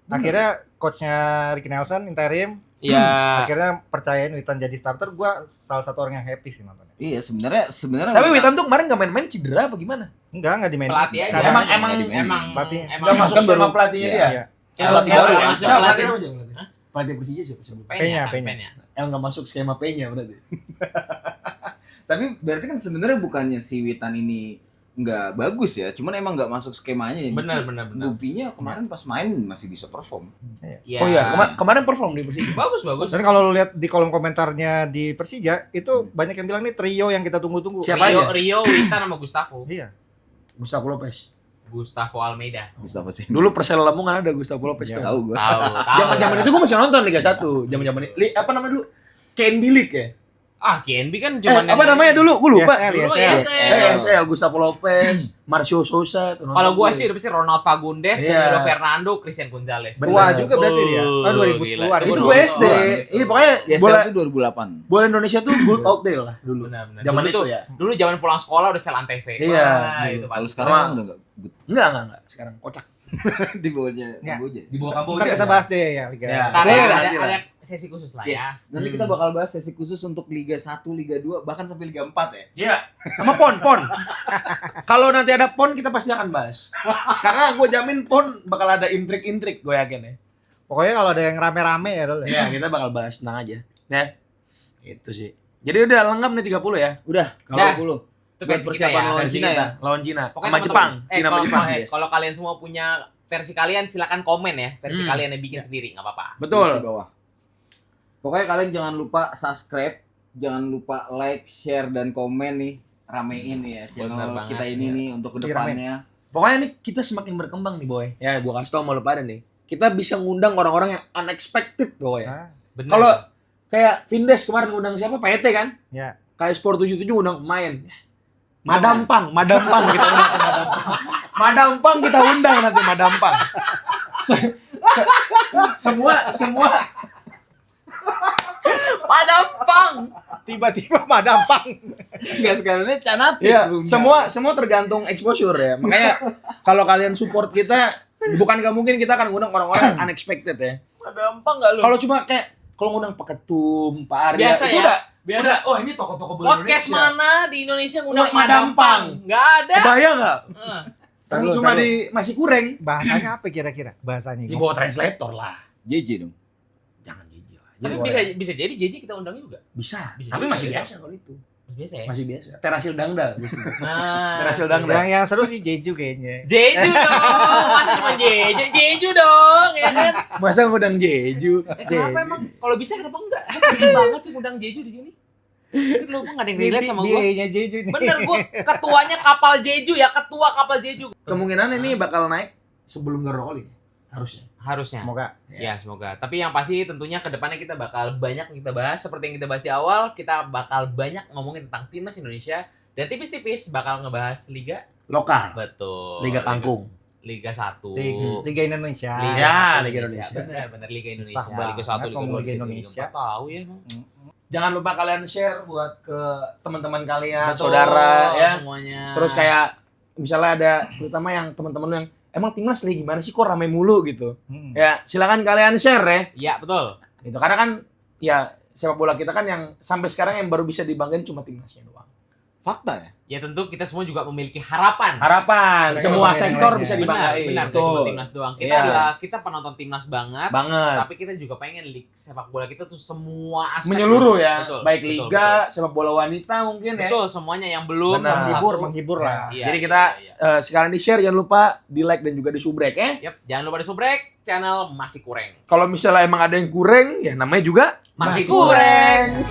Akhirnya coachnya Ricky Nelson interim, Iya. akhirnya percayain Witan jadi starter. Gue salah satu orang yang happy sih nontonnya. Iya, sebenarnya Tapi Witan tuh kemarin nggak main-main cedera apa gimana? Enggak dimainin. Pelatih aja. Cadangan. Emang- Pelatih. Nggak masuk Kan skema baru- pelatihnya iya. dia. Iya. Pelatih baru kan? Masuk Siapa pelatih. pelatih siapa? Pelatih Persija siapa? Peña. Yang nggak masuk skema P-nya berarti. Tapi berarti kan sebenarnya bukannya si Witan ini nggak bagus ya, cuman emang nggak masuk skemanya. Benar. Buktinya kemarin pas main masih bisa perform. Iya. Oh iya, kemarin perform di Persija. Bagus. Dan kalau lu lihat di kolom komentarnya di Persija itu banyak yang bilang nih trio yang kita tunggu-tunggu. Siapa aja? Rio, Witan sama Gustavo. Iya. Gustavo Lopez. Gustavo Almeida. Gustavo sih. Dulu Persela Lamongan ada Gustavo Lopez Iya. tuh. Tahu gua. Tahu. Zaman itu gua masih nonton Liga 1. Zaman apa namanya dulu? KNB League ya? Ah, KNB kan cuma Apa namanya dulu? Gua lupa. YSL, Dulu YSL. ESL, Gustavo Lopez, Marcio Sosa. tuh nonton Kalau gua gua. sih udah pasti Ronald Fagundes, Iya. Danilo Fernando, Christian Gonzalez. Tua Benar. juga berarti dia. Oh, 2010-an. Itu Itu gua gua SD. Iya pokoknya Ya, bola itu 2008. bola Indonesia tuh good old day lah dulu. Benar. Zaman Dulu itu tuh, ya. dulu zaman pulang sekolah udah setel Antv. Iya. Wah, itu Kalau pasti. sekarang Sama- emang udah nggak good Enggak. Sekarang kocak. di bawahnya Ya. Kamboja. Di bawah Ntar kita bahas deh ya Liga. Ya. Karena Boleh lah, ada, nanti lah. ada sesi khusus lah ya. Yes. Nanti kita bakal bahas sesi khusus untuk Liga 1, Liga 2, bahkan sampai Liga 4 ya. Iya. Sama PON. Kalau nanti ada PON kita pasti akan bahas. Karena gue jamin PON bakal ada intrik-intrik gue yakin ya. Pokoknya kalau ada yang rame-rame ya Dol. Iya, kita bakal bahas, tenang aja. Ya. Itu sih. Jadi udah lengkap nih 30 ya. Udah, Dah. 30. Itu Buat versi kita persiapan ya. lawan Versi Cina kita. ya? Lawan Cina. Pokoknya Sama Jepang. teman-teman, Cina sama Jepang. yes. Kalau kalian semua punya versi kalian silakan komen ya. Versi Hmm. kalian yang bikin sendiri, nggak apa-apa. Betul. Di bawah. Pokoknya kalian jangan lupa subscribe, jangan lupa like, share dan komen nih. Ramein nih ya channel Benar banget, kita ini ya. nih untuk kedepannya. Pokoknya nih kita semakin berkembang nih, Boy. Ya, gua kasih tau sama lu pada nih. Kita bisa ngundang orang-orang yang unexpected, pokoknya. Nah, Benar. Kalau kayak Vindes kemarin ngundang siapa? PT kan? ya. Kayak Sport 77 ngundang pemain. Madam Pang kita undang ke Madam Pang. Madam Pang kita undang nanti Madam Pang. Semua Padampang. Tiba-tiba madampang. Enggak sekalian Canatik ya, lu. semua tergantung exposure ya. Makanya kalau kalian support kita, bukan gak mungkin kita akan ngundang orang-orang yang unexpected ya. Padampang nggak lu? Kalau cuma kayak kalau ngundang Pak Ketum, Pak Arya, Biasa itu ya? udah Biasa. udah, oh ini tokoh-tokoh bola Podcast Indonesia. mana di Indonesia ngundang Ngundang Madampang? Nggak ada. Kebayang nggak? Heeh. Kalau cuma di masih kurang Bahasanya apa kira-kira? Bahasanya. di bawah translator lah. JJ dong. Jangan jijik lah. Tapi bisa jadi JJ kita undang juga. bisa. Bisa Tapi juga, masih ya. biasa kalau itu. Biasa ya. Masih biasa. Terasil dangda. Nah. Terasil dangda. Yang seru sih Jeju kayaknya. Jeju dong. Masa cuma Jeju? Jeju dong, ya kan? Masa ngundang Jeju? Kenapa emang? Kalau bisa kenapa enggak? Gue pengen banget sih ngundang Jeju di sini. Mungkin lu nggak ada yang relate sama gue. Dia Jeju nih. Bener, gue ketuanya kapal Jeju ya, ketua kapal Jeju. Kemungkinan ini bakal naik sebelum Garuda Calling. Harusnya. Harusnya. Semoga. Ya, semoga. Tapi yang pasti tentunya ke depannya kita bakal banyak kita bahas. Seperti yang kita bahas di awal, kita bakal banyak ngomongin tentang timnas Indonesia. Dan tipis-tipis bakal ngebahas Liga. Lokal. Betul. Liga Kangkung. Liga 1. Liga Indonesia. Liga Indonesia. Bener Liga Indonesia. Susah Liga 1, banget Liga 2, ngomong Liga 3, Indonesia. Liga 4. Tahu ya emang. Jangan lupa kalian share buat ke teman-teman kalian, Betul, saudara ya. Semuanya. Terus kayak misalnya ada terutama yang teman-teman lu yang emang timnas lagi gimana sih kok ramai mulu gitu. Ya, silakan kalian share ya. Iya, betul. Gitu. Karena kan ya sepak bola kita kan yang sampai sekarang yang baru bisa dibanggain cuma timnasnya doang. Fakta ya. Ya tentu kita semua juga memiliki harapan. Harapan Mereka semua banggain sektor yang bisa lainnya. dibanggain. Benar, Betul. cuma timnas doang. Kita Yes. adalah kita penonton timnas banget. Banget. Tapi kita juga pengen sepak bola kita tuh semua aspek Menyeluruh ya. Betul, Baik betul, liga, sepak bola wanita mungkin ya. betul, semuanya yang belum Benar. Menghibur lah. Iya, Jadi kita iya. sekarang di-share, jangan lupa di-like dan juga di-subrek ya. Yap, jangan lupa di subrek channel Masih Kurang. Kalau misalnya emang ada yang kurang, ya namanya juga Masih kurang.